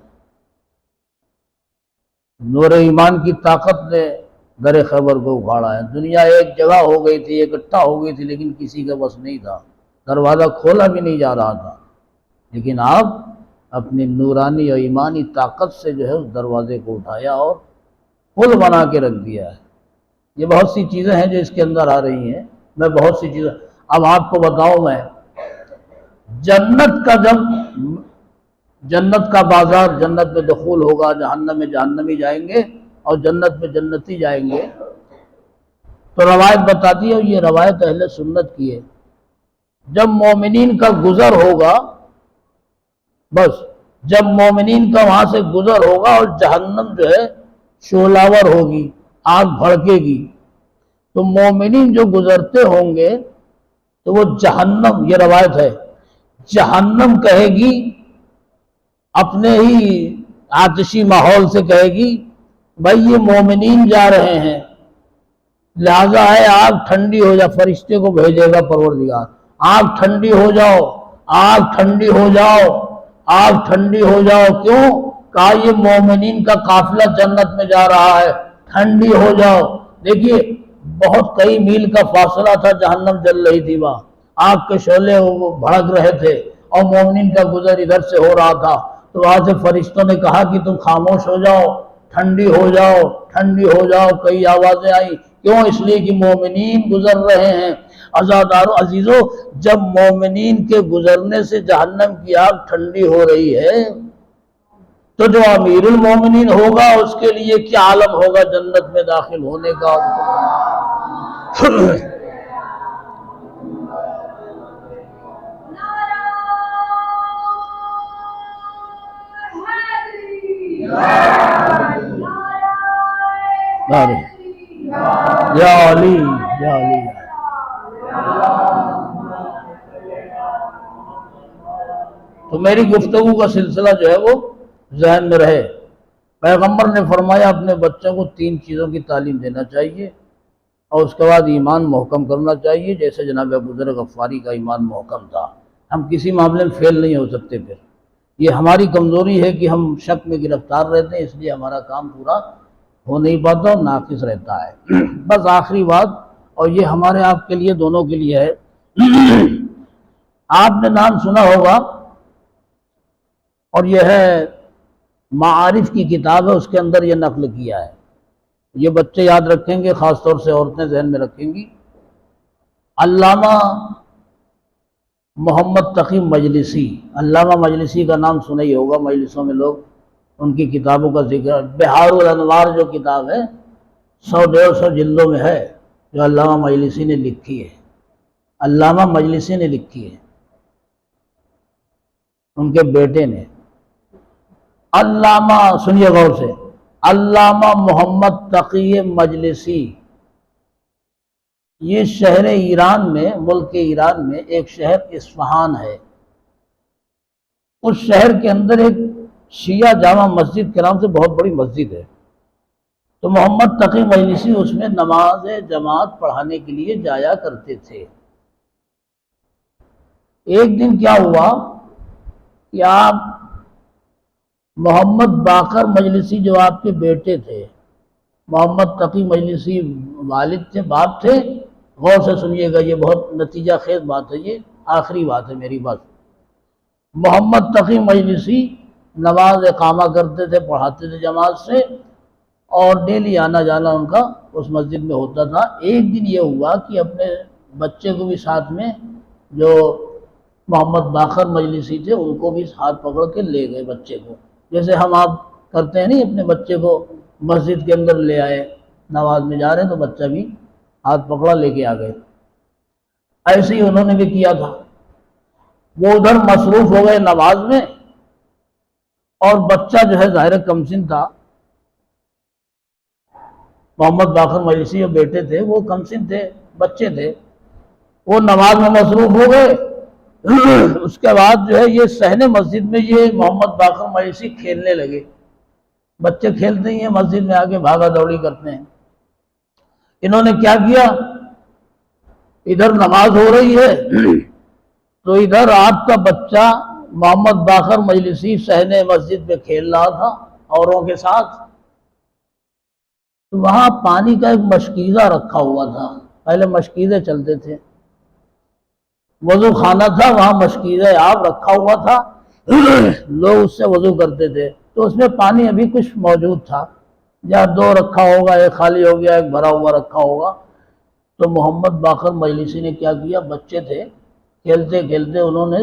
A: نور ایمان کی طاقت نے در خیبر کو اکھاڑا ہے۔ دنیا ایک جگہ ہو گئی تھی، اکٹھا ہو گئی تھی، لیکن کسی کا بس نہیں تھا، دروازہ کھولا بھی نہیں جا رہا تھا، لیکن آپ اپنی نورانی اور ایمانی طاقت سے جو ہے اس دروازے کو اٹھایا اور پل بنا کے رکھ دیا ہے۔ یہ بہت سی چیزیں ہیں جو اس کے اندر آ رہی ہیں، میں بہت سی چیزیں اب آپ کو بتاؤں۔ میں جنت کا جب جنت کا بازار، جنت میں دخول ہوگا، جہنم میں جہنمی جائیں گے اور جنت میں جنتی جائیں گے، تو روایت بتاتی ہے، اور یہ روایت اہل سنت کی ہے، جب مومنین کا گزر ہوگا، بس جب مومنین کا وہاں سے گزر ہوگا اور جہنم جو ہے شعلہور ہوگی، آگ بھڑکے گی، تو مومنین جو گزرتے ہوں گے تو وہ جہنم، یہ روایت ہے، جہنم کہے گی اپنے ہی آتشی ماحول سے، کہے گی بھائی یہ مومنین جا رہے ہیں، لہذا ہے آگ ٹھنڈی ہو جا۔ فرشتے کو بھیجے گا پروردگار، آگ ٹھنڈی ہو جاؤ، آگ ٹھنڈی ہو جاؤ، آگ ٹھنڈی ہو جاؤ۔ کیوں؟ کہا یہ مومنین کا قافلہ جنت میں جا رہا ہے، ٹھنڈی ہو جاؤ۔ دیکھیے بہت کئی میل کا فاصلہ تھا، جہنم جل رہی تھی، وہاں آگ کے شعلے وہ بھڑک رہے تھے اور مومنین کا گزر ادھر سے ہو رہا تھا۔ تو وہاں سے فرشتوں نے کہا کہ تم خاموش ہو جاؤ، ٹھنڈی ہو جاؤ، ٹھنڈی ہو جاؤ۔ کئی آوازیں آئیں، کیوں؟ اس لیے کہ مومنین گزر رہے ہیں۔ عزادارو عزیزو، جب مومنین کے گزرنے سے جہنم کی آگ ٹھنڈی ہو رہی ہے تو جو امیر المومنین ہوگا اس کے لیے کیا عالم ہوگا جنت میں داخل ہونے کا۔ یا علی یا علی۔ تو میری گفتگو کا سلسلہ جو ہے وہ ذہن میں رہے۔ پیغمبر نے فرمایا اپنے بچوں کو 3 چیزوں کی تعلیم دینا چاہیے اور اس کے بعد ایمان محکم کرنا چاہیے، جیسے جناب ابو ذر غفاری کا ایمان محکم تھا۔ ہم کسی معاملے میں فیل نہیں ہو سکتے، پھر یہ ہماری کمزوری ہے کہ ہم شک میں گرفتار رہتے ہیں، اس لیے ہمارا کام پورا ہو نہیں پاتا اور ناقص رہتا ہے۔ بس آخری بات، اور یہ ہمارے آپ کے لیے دونوں کے لیے ہے، آپ نے نام سنا ہوگا اور یہ ہے معارف کی کتاب ہے، اس کے اندر یہ نقل کیا ہے، یہ بچے یاد رکھیں گے، خاص طور سے عورتیں ذہن میں رکھیں گی۔ علامہ محمد تقی مجلسی، علامہ مجلسی کا نام سنا ہی ہوگا، مجلسوں میں لوگ ان کی کتابوں کا ذکر، بہار الانوار جو کتاب ہے 100-150 جلدوں میں ہے، جو علامہ مجلسی نے لکھی ہے، علامہ مجلسی نے لکھی ہے، ان کے بیٹے نے۔ علامہ، سنیے غور سے، علامہ محمد تقی مجلسی، یہ شہر ایران میں، ملک ایران میں ایک شہر اصفہان ہے، اس شہر کے اندر ایک شیعہ جامع مسجد کے نام سے بہت بڑی مسجد ہے، تو محمد تقی مجلسی اس میں نماز جماعت پڑھانے کے لیے جایا کرتے تھے۔ ایک دن کیا ہوا کہ آپ محمد باقر مجلسی، جو آپ کے بیٹے تھے، محمد تقی مجلسی والد تھے، باپ تھے، غور سے سنیے گا، یہ بہت نتیجہ خیز بات ہے، یہ آخری بات ہے میری بات۔ محمد تقی مجلسی نماز اقامہ کرتے تھے، پڑھاتے تھے جماعت سے، اور ڈیلی آنا جانا ان کا اس مسجد میں ہوتا تھا۔ ایک دن یہ ہوا کہ اپنے بچے کو بھی ساتھ میں، جو محمد باقر مجلسی تھے، ان کو بھی ہاتھ پکڑ کے لے گئے بچے کو، جیسے ہم آپ کرتے ہیں نہیں، اپنے بچے کو مسجد کے اندر لے آئے، نماز میں جا رہے ہیں تو بچہ بھی ہاتھ پکڑا لے کے آ گئے، ایسے ہی انہوں نے بھی کیا تھا۔ وہ ادھر مصروف ہو گئے نماز میں، اور بچہ جو ہے ظاہر کم سن تھا، محمد باقر مجلسی جو بیٹے تھے وہ کم سن تھے، بچے تھے، وہ نماز میں مصروف ہو گئے۔ اس کے بعد جو ہے یہ صحن مسجد میں یہ محمد باقر مجلسی کھیلنے لگے۔ بچے کھیلتے ہی ہیں مسجد میں، آگے بھاگا دوڑی کرتے ہیں۔ انہوں نے کیا کیا، ادھر نماز ہو رہی ہے تو ادھر آپ کا بچہ محمد باقر مجلسی صحن مسجد میں کھیل رہا تھا اوروں کے ساتھ۔ تو وہاں پانی کا ایک مشکیزہ رکھا ہوا تھا، پہلے مشکیزے چلتے تھے، وضو خانہ تھا، وہاں مشکیزہ آب رکھا ہوا تھا، لوگ اس سے وضو کرتے تھے۔ تو اس میں پانی ابھی کچھ موجود تھا، یا دو رکھا ہوگا، ایک خالی ہو گیا، ایک بھرا ہوا رکھا ہوگا۔ تو محمد باقر مجلسی نے کیا کیا، بچے تھے، کھیلتے کھیلتے انہوں نے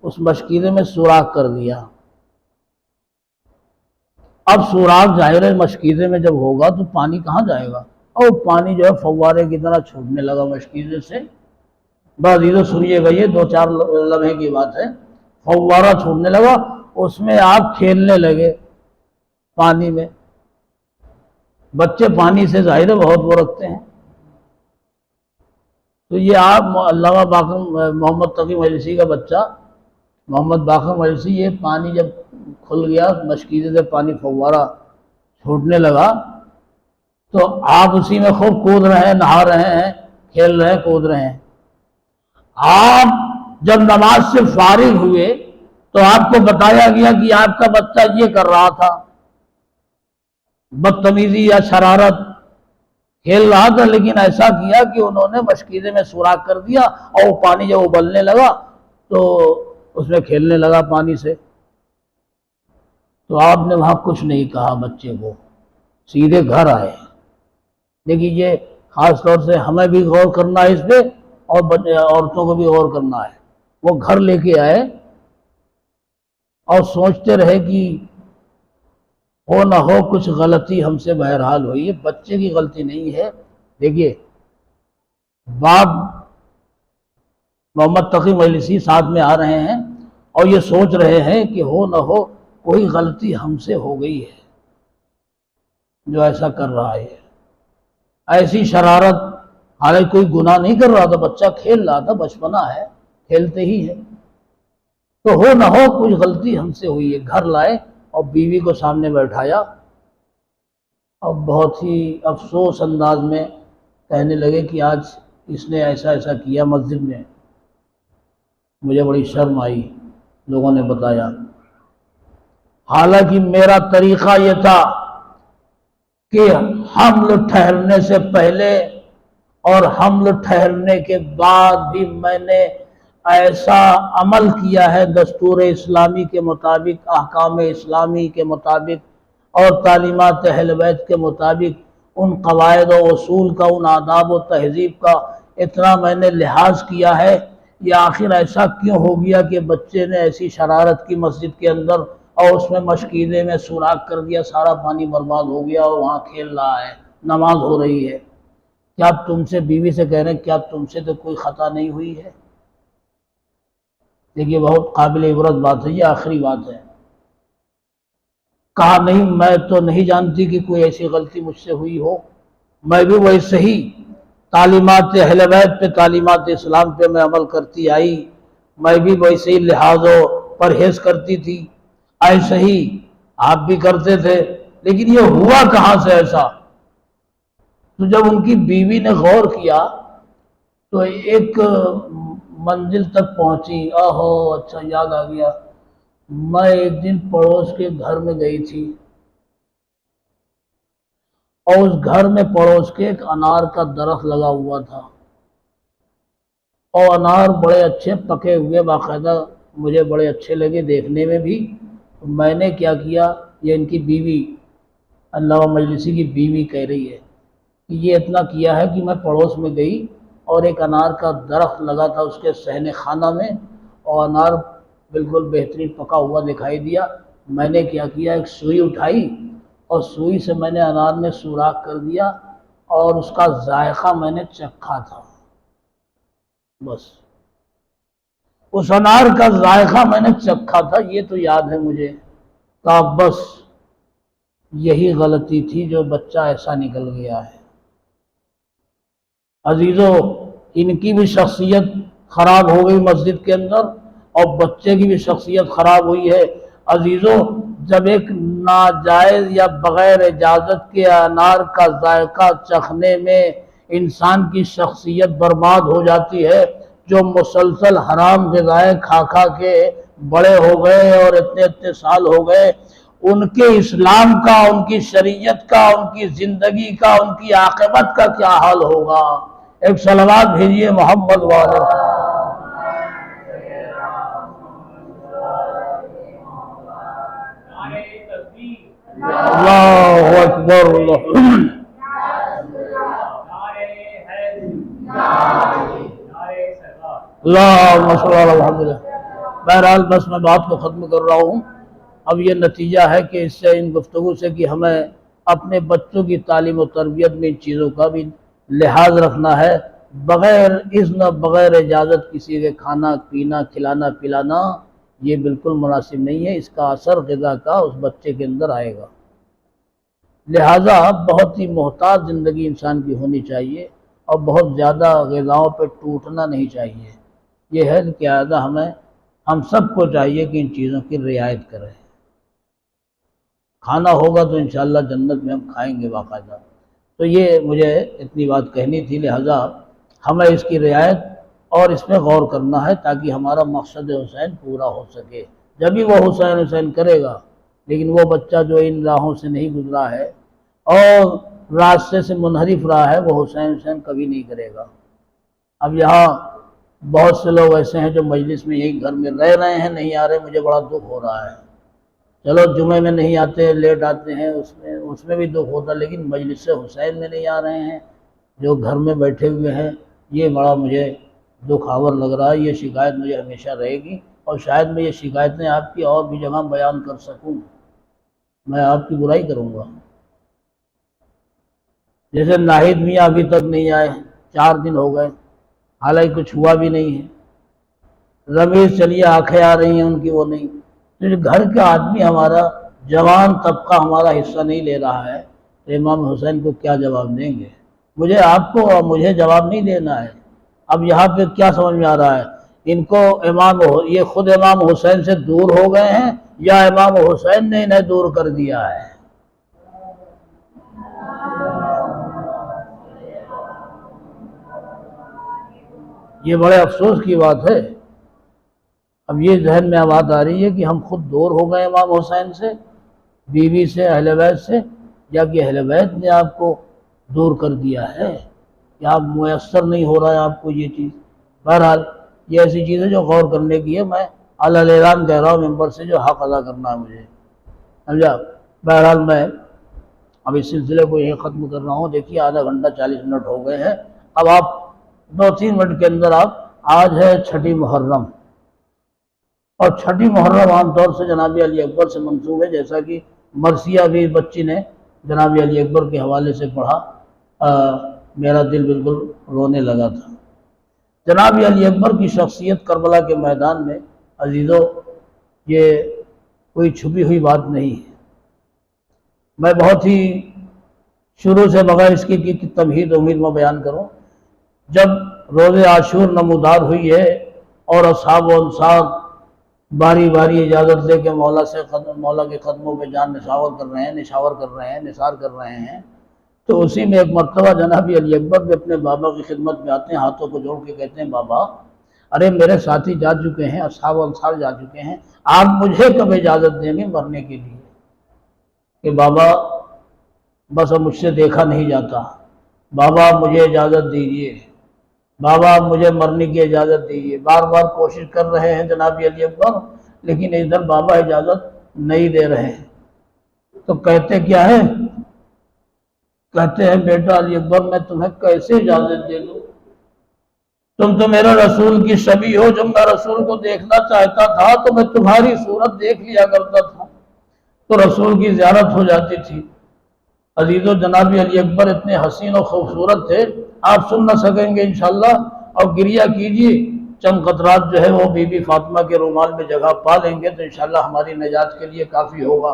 A: اس مشکیزے میں سوراخ کر دیا۔ اب سوراخ ظاہر ہے مشکیزے میں جب ہوگا تو پانی کہاں جائے گا، اور پانی جو ہے فوارے کی طرح چھوٹنے لگا مشکیزے سے۔ بس ادھر سنیے گا، یہ 2-4 لمحے کی بات ہے، فوارہ چھوٹنے لگا، اس میں آپ کھیلنے لگے پانی میں۔ بچے پانی سے ظاہر ہے بہت وہ رکھتے ہیں۔ تو یہ آپ علامہ باقر محمد تقی مجلسی کا بچہ محمد باقر مجلسی، یہ پانی جب کھل گیا مشکیزے سے، پانی فوارہ چھوٹنے لگا، تو آپ اسی میں خوب کود رہے ہیں، نہا رہے ہیں، کھیل رہے ہیں، کود رہے ہیں۔ آپ جب نماز سے فارغ ہوئے تو آپ کو بتایا گیا کہ آپ کا بچہ یہ کر رہا تھا، بدتمیزی یا شرارت کھیل رہا تھا، لیکن ایسا کیا کہ انہوں نے مشکیزے میں سوراخ کر دیا، اور وہ پانی جب ابلنے لگا تو اس میں کھیلنے لگا پانی سے۔ تو آپ نے وہاں کچھ نہیں کہا بچے کو، سیدھے گھر آئے۔ دیکھیے یہ خاص طور سے ہمیں بھی غور کرنا ہے اس پہ، اور عورتوں کو بھی غور کرنا ہے۔ وہ گھر لے کے آئے اور سوچتے رہے کہ ہو نہ ہو کچھ غلطی ہم سے بہرحال ہوئی ہے، بچے کی غلطی نہیں ہے۔ دیکھیے باپ محمد تقی مجلسی ساتھ میں آ رہے ہیں اور یہ سوچ رہے ہیں کہ ہو نہ ہو کوئی غلطی ہم سے ہو گئی ہے جو ایسا کر رہا ہے، ایسی شرارت، حالانکہ کوئی گناہ نہیں کر رہا تھا، بچہ کھیل رہا تھا، بچپنا ہے، کھیلتے ہی ہے، تو ہو نہ ہو کچھ غلطی ہم سے ہوئی ہے۔ گھر لائے اور بیوی کو سامنے بیٹھایا اور بہت ہی افسوس انداز میں کہنے لگے کہ آج اس نے ایسا ایسا کیا مسجد میں، مجھے بڑی شرم آئی، لوگوں نے بتایا۔ حالانکہ میرا طریقہ یہ تھا کہ حمل ٹھہرنے سے پہلے اور حمل ٹھہرنے کے بعد بھی میں نے ایسا عمل کیا ہے دستور اسلامی کے مطابق، احکام اسلامی کے مطابق اور تعلیمات اہل بیت کے مطابق، ان قواعد و اصول کا، ان آداب و تہذیب کا اتنا میں نے لحاظ کیا ہے، یہ آخر ایسا کیوں ہو گیا کہ بچے نے ایسی شرارت کی مسجد کے اندر اور اس میں مشکیزے میں سوراخ کر دیا، سارا پانی برباد ہو گیا اور وہاں کھیل رہا ہے، نماز ہو رہی ہے۔ کیا تم سے، بیوی سے کہہ رہے ہیں، کیا تم سے تو کوئی خطا نہیں ہوئی ہے؟ دیکھیے بہت قابل عبرت بات ہے، یہ آخری بات ہے۔ کہا نہیں، میں تو نہیں جانتی کہ کوئی ایسی غلطی مجھ سے ہوئی ہو، میں بھی ویسے ہی تعلیمات اہل بیت پہ، تعلیمات اسلام پہ میں عمل کرتی آئی، میں بھی ویسے ہی لحاظ و پرہیز کرتی تھی، ایسے ہی آپ بھی کرتے تھے، لیکن یہ ہوا کہاں سے ایسا؟ تو جب ان کی بیوی نے غور کیا تو ایک منزل تک پہنچی، آہو اچھا یاد آ گیا، میں ایک دن پڑوس کے گھر میں گئی تھی، اور اس گھر میں پڑوس کے ایک انار کا درخت لگا ہوا تھا، اور انار بڑے اچھے پکے ہوئے، باقاعدہ مجھے بڑے اچھے لگے دیکھنے میں بھی۔ میں نے کیا کیا، یہ ان کی بیوی علامہ مجلسی کی بیوی کہہ رہی ہے کہ یہ اتنا کیا ہے کہ میں پڑوس میں گئی اور ایک انار کا درخت لگا تھا اس کے صحن خانہ میں، اور انار بالکل بہترین پکا ہوا دکھائی دیا۔ میں نے کیا کیا، ایک سوئی اٹھائی اور سوئی سے میں نے انار میں سوراخ کر دیا اور اس کا ذائقہ میں نے چکھا تھا، بس اس انار کا ذائقہ میں نے چکھا تھا، یہ تو یاد ہے مجھے۔ کہا بس یہی غلطی تھی جو بچہ ایسا نکل گیا ہے۔ عزیزو، ان کی بھی شخصیت خراب ہو گئی مسجد کے اندر، اور بچے کی بھی شخصیت خراب ہوئی ہے۔ عزیزو، جب ایک ناجائز یا بغیر اجازت کے انار کا ذائقہ چکھنے میں انسان کی شخصیت برباد ہو جاتی ہے، جو مسلسل حرام غذائیں کھا کھا کے بڑے ہو گئے اور اتنے سال ہو گئے، ان کے اسلام کا، ان کی شریعت کا، ان کی زندگی کا، ان کی عاقبت کا کیا حال ہوگا؟ ایک صلوات بھیجیے محمد والے۔ اللہ اکبر، اللہ صلی اللہ الحمدللہ۔ بہرحال بس میں بات کو ختم کر رہا ہوں۔ اب یہ نتیجہ ہے کہ اس سے، ان گفتگو سے، کہ ہمیں اپنے بچوں کی تعلیم و تربیت میں ان چیزوں کا بھی لحاظ رکھنا ہے۔ بغیر اذن، بغیر اجازت کسی کے کھانا پینا، کھلانا پلانا، یہ بالکل مناسب نہیں ہے۔ اس کا اثر غذا کا اس بچے کے اندر آئے گا۔ لہٰذا بہت ہی محتاط زندگی انسان کی ہونی چاہیے، اور بہت زیادہ غذاؤں پہ ٹوٹنا نہیں چاہیے۔ یہ ہے کہ ہم سب کو چاہیے کہ ان چیزوں کی رعایت کریں۔ کھانا ہوگا تو انشاءاللہ جنت میں ہم کھائیں گے باقاعدہ۔ تو یہ مجھے اتنی بات کہنی تھی، لہٰذا ہمیں اس کی رعایت اور اس میں غور کرنا ہے، تاکہ ہمارا مقصد حسین پورا ہو سکے۔ جبھی وہ حسین حسین کرے گا، لیکن وہ بچہ جو ان راہوں سے نہیں گزرا ہے اور راستے سے منحرف رہا ہے، وہ حسین حسین کبھی نہیں کرے گا۔ اب یہاں بہت سے لوگ ایسے ہیں جو مجلس میں یہی گھر میں رہ رہے ہیں، نہیں آ رہے، مجھے بڑا دکھ ہو رہا ہے۔ چلو جمعے میں نہیں آتے، لیٹ آتے ہیں، اس میں بھی دکھ ہوتا، لیکن مجلس حسین میں نہیں آ رہے ہیں، جو گھر میں بیٹھے ہوئے ہیں، یہ بڑا مجھے دکھ آور لگ رہا ہے۔ یہ شکایت مجھے ہمیشہ رہے گی، اور شاید میں یہ شکایتیں آپ کی اور بھی جگہ بیان کر سکوں۔ میں آپ کی برائی کروں گا۔ جیسے ناہید میاں ابھی تک نہیں آئے، 4 دن ہو گئے، حالانکہ کچھ ہوا بھی نہیں ہے۔ رمیز چلیے آنکھیں آ رہی ہیں ان کی، وہ نہیں۔ تو گھر کا آدمی، ہمارا جوان طبقہ ہمارا حصہ نہیں لے رہا ہے، تو امام حسین کو کیا جواب دیں گے؟ مجھے، آپ کو اور مجھے جواب نہیں دینا ہے۔ اب یہاں پہ کیا سمجھ میں آ رہا ہے؟ ان کو یہ خود امام حسین سے دور ہو گئے ہیں، یا امام حسین نے انہیں دور کر دیا ہے؟ یہ بڑے افسوس کی بات ہے۔ اب یہ ذہن میں بات آ رہی ہے کہ ہم خود دور ہو گئے امام حسین سے، بیوی سے، اہل بیت سے، یا کہ اہل بیت نے آپ کو دور کر دیا ہے، کہ آپ میسر نہیں ہو رہا ہے آپ کو یہ چیز۔ بہرحال یہ ایسی چیز ہے جو غور کرنے کی ہے۔ میں اعلیٰ اعلان کہہ رہا ہوں ممبر سے، جو حق ادا کرنا ہے مجھے، سمجھا؟ بہرحال میں اب اس سلسلے کو یہیں ختم کر رہا ہوں۔ دیکھیے آدھا گھنٹہ 40 منٹ ہو گئے ہیں۔ اب آپ 2-3 منٹ کے اندر آج ہے 6 محرم، اور 6 محرم عام طور سے جناب علی اکبر سے منسوب ہے، جیسا کہ مرثیہ بھی بچی نے جناب علی اکبر کے حوالے سے پڑھا، میرا دل بالکل رونے لگا تھا۔ جناب علی اکبر کی شخصیت کربلا کے میدان میں، عزیزو، یہ کوئی چھپی ہوئی بات نہیں ہے۔ میں بہت ہی شروع سے بغیر اس کی تمہید امید میں بیان کروں، جب روز عاشور نمودار ہوئی ہے اور اصحاب و انصار باری باری اجازت لے کے مولا کے قدموں پہ جان نثار کر رہے ہیں، تو اسی میں ایک مرتبہ جناب علی اکبر بھی اپنے بابا کی خدمت میں آتے ہیں، ہاتھوں کو جوڑ کے کہتے ہیں، بابا، ارے میرے ساتھی جا چکے ہیں، اصحاب و انصار جا چکے ہیں، آپ مجھے کب اجازت دیں گے مرنے کے لیے؟ کہ بابا بس اب مجھ سے دیکھا نہیں جاتا، بابا مجھے اجازت دیجیے، بابا مجھے مرنے کی اجازت دیجیے۔ بار بار کوشش کر رہے ہیں جناب علی اکبر، لیکن ادھر بابا اجازت نہیں دے رہے ہیں۔ تو کہتے کیا ہے؟ کہتے ہیں، بیٹا علی اکبر، میں تمہیں کیسے اجازت دے دوں؟ تم تو میرے رسول کی شبیہ ہو، جب میں رسول کو دیکھنا چاہتا تھا تو میں تمہاری صورت دیکھ لیا کرتا تھا، تو رسول کی زیارت ہو جاتی تھی۔ عزیزو، جناب علی اکبر اتنے حسین و خوبصورت تھے، آپ سن نہ سکیں گے انشاءاللہ، اور گریہ کیجیے، چند قطرات جو ہے وہ بی بی فاطمہ کے رومال میں جگہ پا لیں گے تو انشاءاللہ ہماری نجات کے لیے کافی ہوگا۔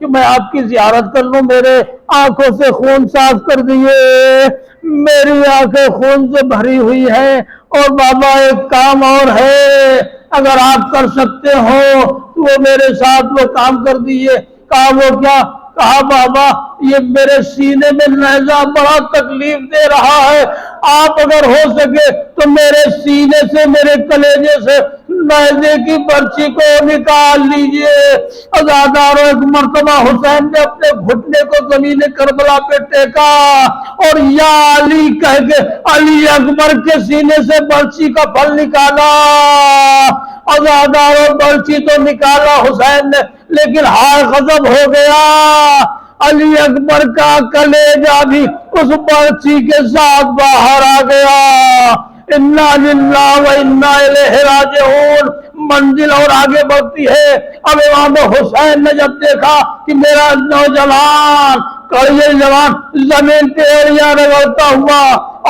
A: کہ میں آپ کی زیارت کر لوں، میرے آنکھوں سے خون صاف کر دیے، میری آنکھیں خون سے بھری ہوئی ہیں، اور بابا ایک کام اور ہے، اگر آپ کر سکتے ہو تو وہ میرے ساتھ وہ کام کر دیے۔ کہا وہ کیا؟ کہا بابا یہ میرے سینے میں نیزہ بڑا تکلیف دے رہا ہے، آپ اگر ہو سکے تو میرے سینے سے، میرے کلیجے سے نیزے کی برچی کو نکال لیجئے۔ عزادارو، ایک مرتبہ حسین نے اپنے گھٹنے کو زمین کربلا پہ ٹیکا اور یا علی کہہ کے علی اکبر کے سینے سے برچی کا پھل نکالا۔ عزادارو، برچی تو نکالا حسین نے، لیکن ہائے غضب ہو گیا، علی اکبر کا کلیجہ بھی اس برچی کے ساتھ باہر آ گیا۔ انا للہ و انا الیہ راجعون۔ منزل اور آگے بڑھتی ہے۔ اب امام حسین نے جب دیکھا کہ میرا نوجوان کڑیے جوان زمین پہ ایڑیاں رگڑتا ہوا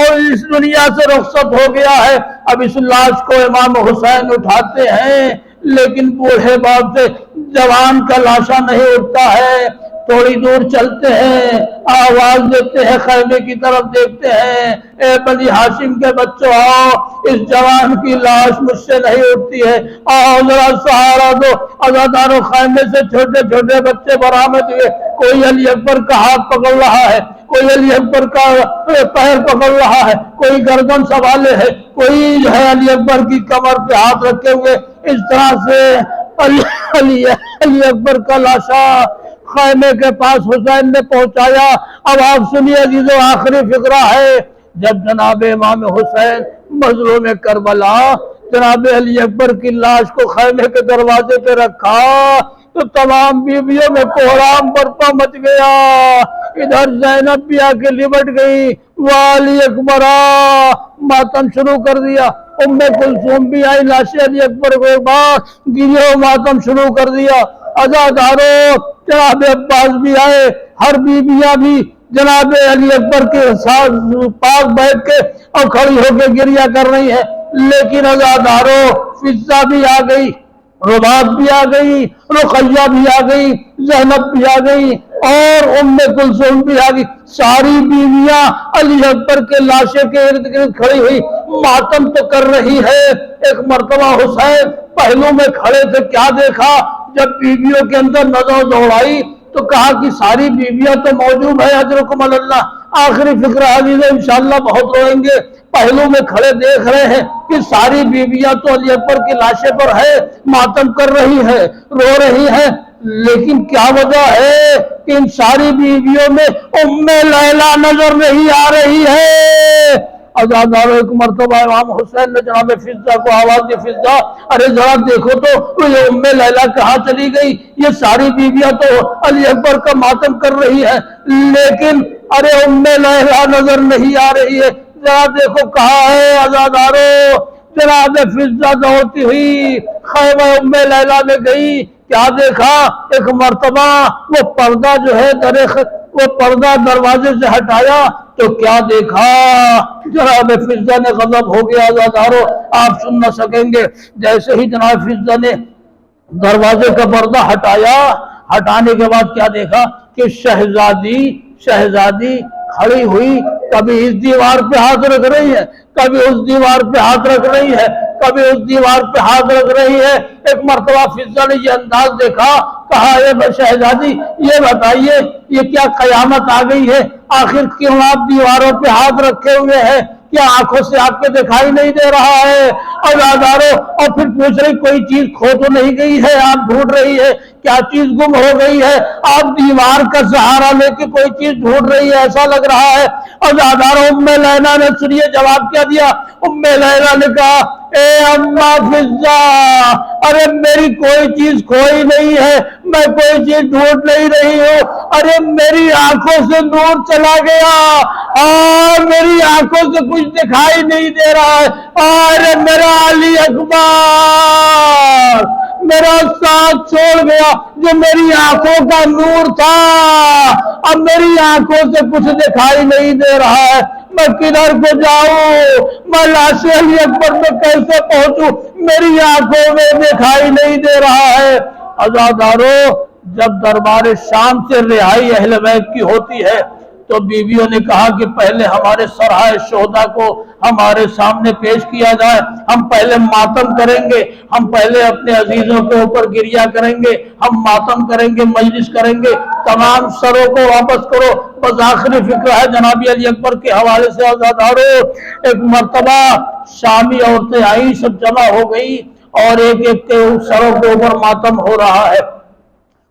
A: اور اس دنیا سے رخصت ہو گیا ہے، اب اس لاش کو امام حسین اٹھاتے ہیں، لیکن بوڑھے باپ سے جوان کا لاشا نہیں اٹھتا ہے۔ تھوڑی دور چلتے ہیں، آواز دیتے ہیں، خیمے کی طرف دیکھتے ہیں، اے بنی ہاشم کے بچوں آؤ، اس جوان کی لاش مجھ سے نہیں اٹھتی ہے، آؤ ذرا سہارا دو۔ عزادارو، خیمے سے چھوٹے چھوٹے بچے برآمد ہوئے، کوئی علی اکبر کا ہاتھ پکڑ رہا ہے، کوئی علی اکبر کا پیر پکڑ رہا ہے، کوئی گردن سنبھالے ہے، کوئی جو ہے علی اکبر کی کمر پہ ہاتھ رکھے ہوئے، اس طرح سے علی اکبر کا لاشا خیمے کے پاس حسین نے پہنچایا۔ اب آپ سنیے عزیزو، آخری فقرہ ہے۔ جب جناب امام حسین مظلوم کربلا جناب علی اکبر کی لاش کو خیمے کے دروازے پہ رکھا تو تمام بیویوں میں کوہرام برپا مچ گیا۔ ادھر زینب بھی آ کے لپٹ گئی، علی اکبر ماتم شروع کر دیا۔ ام کلثوم بھی آئی، لاش علی اکبر کو بعد گیے ماتم شروع کر دیا۔ عزادارو، جناب عباس بھی آئے، ہر بیویاں بھی جناب علی اکبر کے ساتھ پاس بیٹھ کے اور کھڑی ہو کے گریہ کر رہی ہے، لیکن عزادارو فضہ بھی آ گئی، رباب بھی آ گئی، رقیہ بھی آ گئی، زینب بھی آ گئی اور ام کلثوم بھی آ گئی۔ ساری بیویاں علی اکبر کے لاشے کے ارد گرد کھڑی ہوئی ماتم تو کر رہی ہے۔ ایک مرتبہ حسین پہلو میں کھڑے تھے، کیا دیکھا؟ جب بیویوں کے اندر نظر دوڑائی تو کہا کہ ساری بیویاں تو موجود ہے، اجرکم اللہ۔ آخری فقرہ عزیز، انشاءاللہ بہت روئیں گے۔ پہلو میں کھڑے دیکھ رہے ہیں کہ ساری بیویاں تو علی اکبر کی لاشے پر ہے، ماتم کر رہی ہے، رو رہی ہے، لیکن کیا وجہ ہے کہ ان ساری بیویوں میں ام لیلہ نظر نہیں آ رہی ہے؟ عزادارو، ایک مرتبہ امام حسین نے جناب فضہ کو آواز دی، فضہ ارے ذرا دیکھو تو یہ ام لیلہ کہاں چلی گئی؟ یہ ساری بیویاں تو علی اکبر کا ماتم کر رہی ہے، لیکن ارے ام لیلہ نظر نہیں آ رہی ہے، ذرا دیکھو کہاں ہے؟ عزادارو، جناب فضہ دوڑتی ہوئی خیمہ ام لیلہ میں گئی، کیا دیکھا؟ ایک مرتبہ وہ پردہ جو ہے وہ پردہ دروازے سے ہٹایا تو کیا دیکھا؟ جناب فضہ نے غضب ہو گیا۔ عزادارو، آپ سن نہ سکیں گے، جیسے ہی جناب فضہ نے دروازے کا پردہ ہٹایا، ہٹانے کے بعد کیا دیکھا کہ شہزادی کھڑی ہوئی، کبھی اس دیوار پہ ہاتھ رکھ رہی ہے، کبھی اس دیوار پہ ہاتھ رکھ رہی ہے، کبھی اس دیوار پہ ہاتھ رکھ رہی ہے۔ ایک مرتبہ فضہ نے یہ انداز دیکھا، کہا اے شہزادی یہ بتائیے یہ کیا قیامت آ گئی ہے؟ آخر کیوں آپ دیواروں پہ ہاتھ رکھے ہوئے ہیں؟ کیا آنکھوں سے آپ کے دکھائی نہیں دے رہا ہے؟ عزادارو، اور پھر پوچھ رہی کوئی چیز کھو تو نہیں گئی ہے؟ آپ ڈھونڈ رہی ہے کیا چیز گم ہو گئی ہے؟ آپ دیوار کا سہارا لے کے کوئی چیز ڈھونڈ رہی ہے ایسا لگ رہا ہے۔ عزادارو، ام لیلہ نے سنیے جواب کیا دیا۔ ام لیلہ نے کہا اے اماں فضہ، ارے میری کوئی چیز کھوئی نہیں ہے، میں کوئی چیز ڈھونڈ نہیں رہی ہوں، ارے میری آنکھوں سے نور چلا گیا اور میری آنکھوں سے کچھ دکھائی نہیں دے رہا ہے، ارے میرا علی اکبر میرا ساتھ چھوڑ گیا، جو میری آنکھوں کا نور تھا اب میری آنکھوں سے کچھ دکھائی نہیں دے رہا ہے، میں کدھر کو جاؤں؟ میں لاش علی اکبر میں کیسے پہنچوں؟ میری آنکھوں میں دکھائی نہیں دے رہا ہے۔ عزادارو، جب دربار شام سے رہائی اہل بیت کی ہوتی ہے تو بیویوں نے کہا کہ پہلے ہمارے سرائے شہداء کو ہمارے سامنے پیش کیا جائے، ہم پہلے ماتم کریں گے، ہم پہلے اپنے عزیزوں کے اوپر گریہ کریں گے، ہم ماتم کریں گے، مجلس کریں گے، تمام سروں کو واپس کرو۔ بس آخری فکر ہے جناب علی اکبر کے حوالے سے عزادارو، ایک مرتبہ شامی عورتیں آئیں، سب جمع ہو گئی اور ایک ایک کے سروں کے اوپر ماتم ہو رہا ہے۔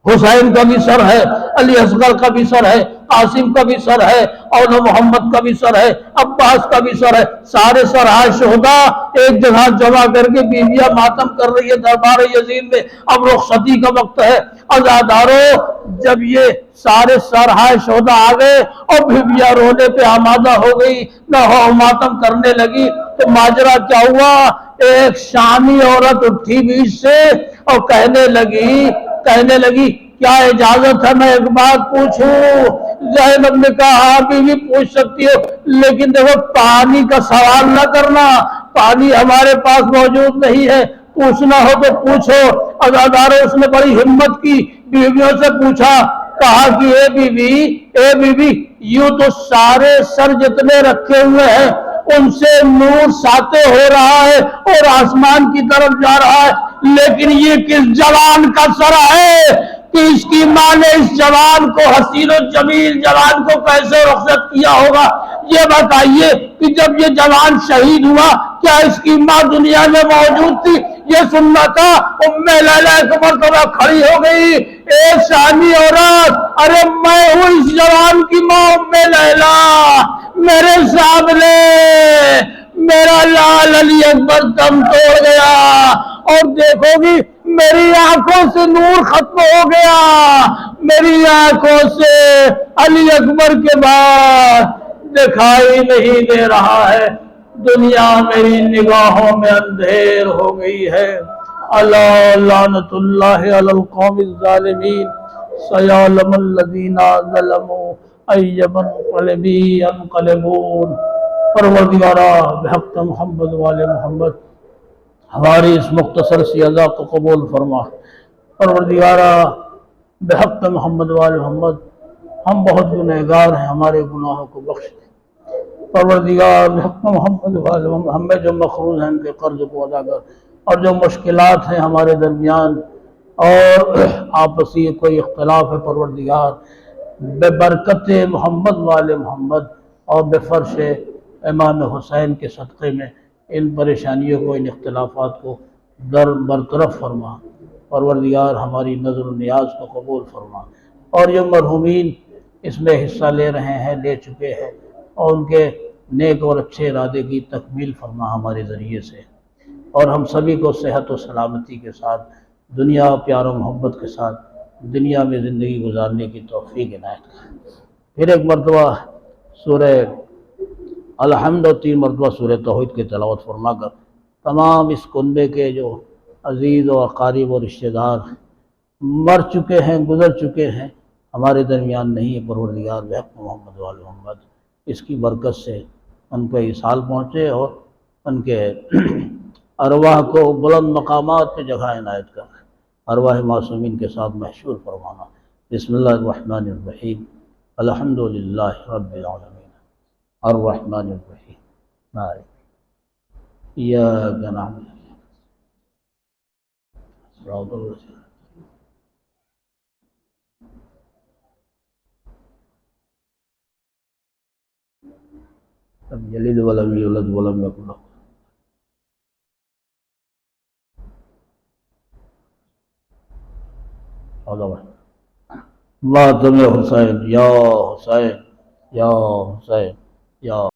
A: حسین کا بھی سر ہے، علی اصغر کا بھی سر ہے، قاسم کا بھی سر ہے، اور محمد کا بھی سر ہے، عباس کا بھی سر ہے، سارے سرائے شہداء ایک جگہ جمع کر کے بیویاں ماتم کر رہی ہے دربار یزید میں۔ اب رخصتی کا وقت ہے۔ عزادارو، جب یہ سارے سرائے شہداء آ گئے اور بیویاں رونے پہ آمادہ ہو گئی، نہ ماتم کرنے لگی، تو ماجرا کیا ہوا؟ ایک شامی عورت اٹھی بیچ سے اور کہنے لگی کیا اجازت ہے میں ایک بات پوچھوں؟ زینب نے کہا ہاں بیوی پوچھ سکتی ہو، لیکن دیکھو پانی کا سوال نہ کرنا، پانی ہمارے پاس موجود نہیں ہے، پوچھنا ہو تو پوچھو۔ عزادارو، اس نے بڑی ہمت کی، بیویوں سے پوچھا، کہا کہ اے بیوی یوں تو سارے سر جتنے رکھے ہوئے ہیں ان سے نور ساطع ہو رہا ہے اور آسمان کی طرف جا رہا ہے، لیکن یہ کس جوان کا سر ہے کہ اس کی ماں نے اس جوان کو، حسین و جمیل جوان کو کیسے رخصت کیا ہوگا؟ یہ بتائیے کہ جب یہ جوان شہید ہوا کیا اس کی ماں دنیا میں موجود تھی؟ یہ سننا تھا۔ ام لیلہ ایک مرتبہ کھڑی ہو گئی، ایک شامی عورت، ارے میں ہوں اس جوان کی ماں ام لیلہ، میرے سامنے میرا لال علی اکبر دم توڑ گیا اور دیکھو گی میری آنکھوں سے نور ختم ہو گیا، میری آنکھوں سے علی اکبر کے بعد دکھائی نہیں دے رہا ہے، دنیا میری نگاہوں میں اندھیر ہو گئی ہے۔ الا لعنت اللہ علی القوم الظالمین، سیعلم الذین ظلموا ای منقلب ینقلبون۔ پروردگارہ بحق محمد وآل محمد، ہماری اس مختصر سی ادا کو قبول فرما۔ پروردگارہ بحق محمد وآل محمد، ہم بہت گنہگار ہیں، ہمارے گناہوں کو بخش دے۔ پروردگار بحق محمد وآل محمد، ہمیں جو مقروض ہیں ان کے قرض کو ادا کر، اور جو مشکلات ہیں ہمارے درمیان اور آپسی کوئی اختلاف ہے پروردگار، بے برکت محمد وآل محمد اور بے فرش امام حسین کے صدقے میں ان پریشانیوں کو، ان اختلافات کو برطرف فرما۔ پروردگار ہماری نظر و نیاز کو قبول فرما، اور جو مرحومین اس میں حصہ لے رہے ہیں، لے چکے ہیں، اور ان کے نیک اور اچھے ارادے کی تکمیل فرما ہمارے ذریعے سے، اور ہم سبھی کو صحت و سلامتی کے ساتھ، دنیا پیار و محبت کے ساتھ دنیا میں زندگی گزارنے کی توفیق عنایت کر۔ پھر ایک مرتبہ سورہ الحمد اور 3 مرتبہ سورہ توحید کی تلاوت فرما کر تمام اس کنبے کے جو عزیز و اقارب و رشتہ دار مر چکے ہیں، گزر چکے ہیں، ہمارے درمیان نہیں ہے، پروردگار بحق محمد وآل محمد اس کی برکت سے ان کو ایصال پہنچے اور ان کے ارواح کو بلند مقامات پہ جگہ عنایت کر، ارواح معصومین کے ساتھ محشور فرمانا۔ بسم اللہ الرحمن الرحیم، الحمدللہ رب العالمین، الرحمن الرحیم، مالک ایاک نعبد صراط الذین لم یلد ولم یولد ولم یکن لہ ماتم حسین، یا حسین، یا حسین، یا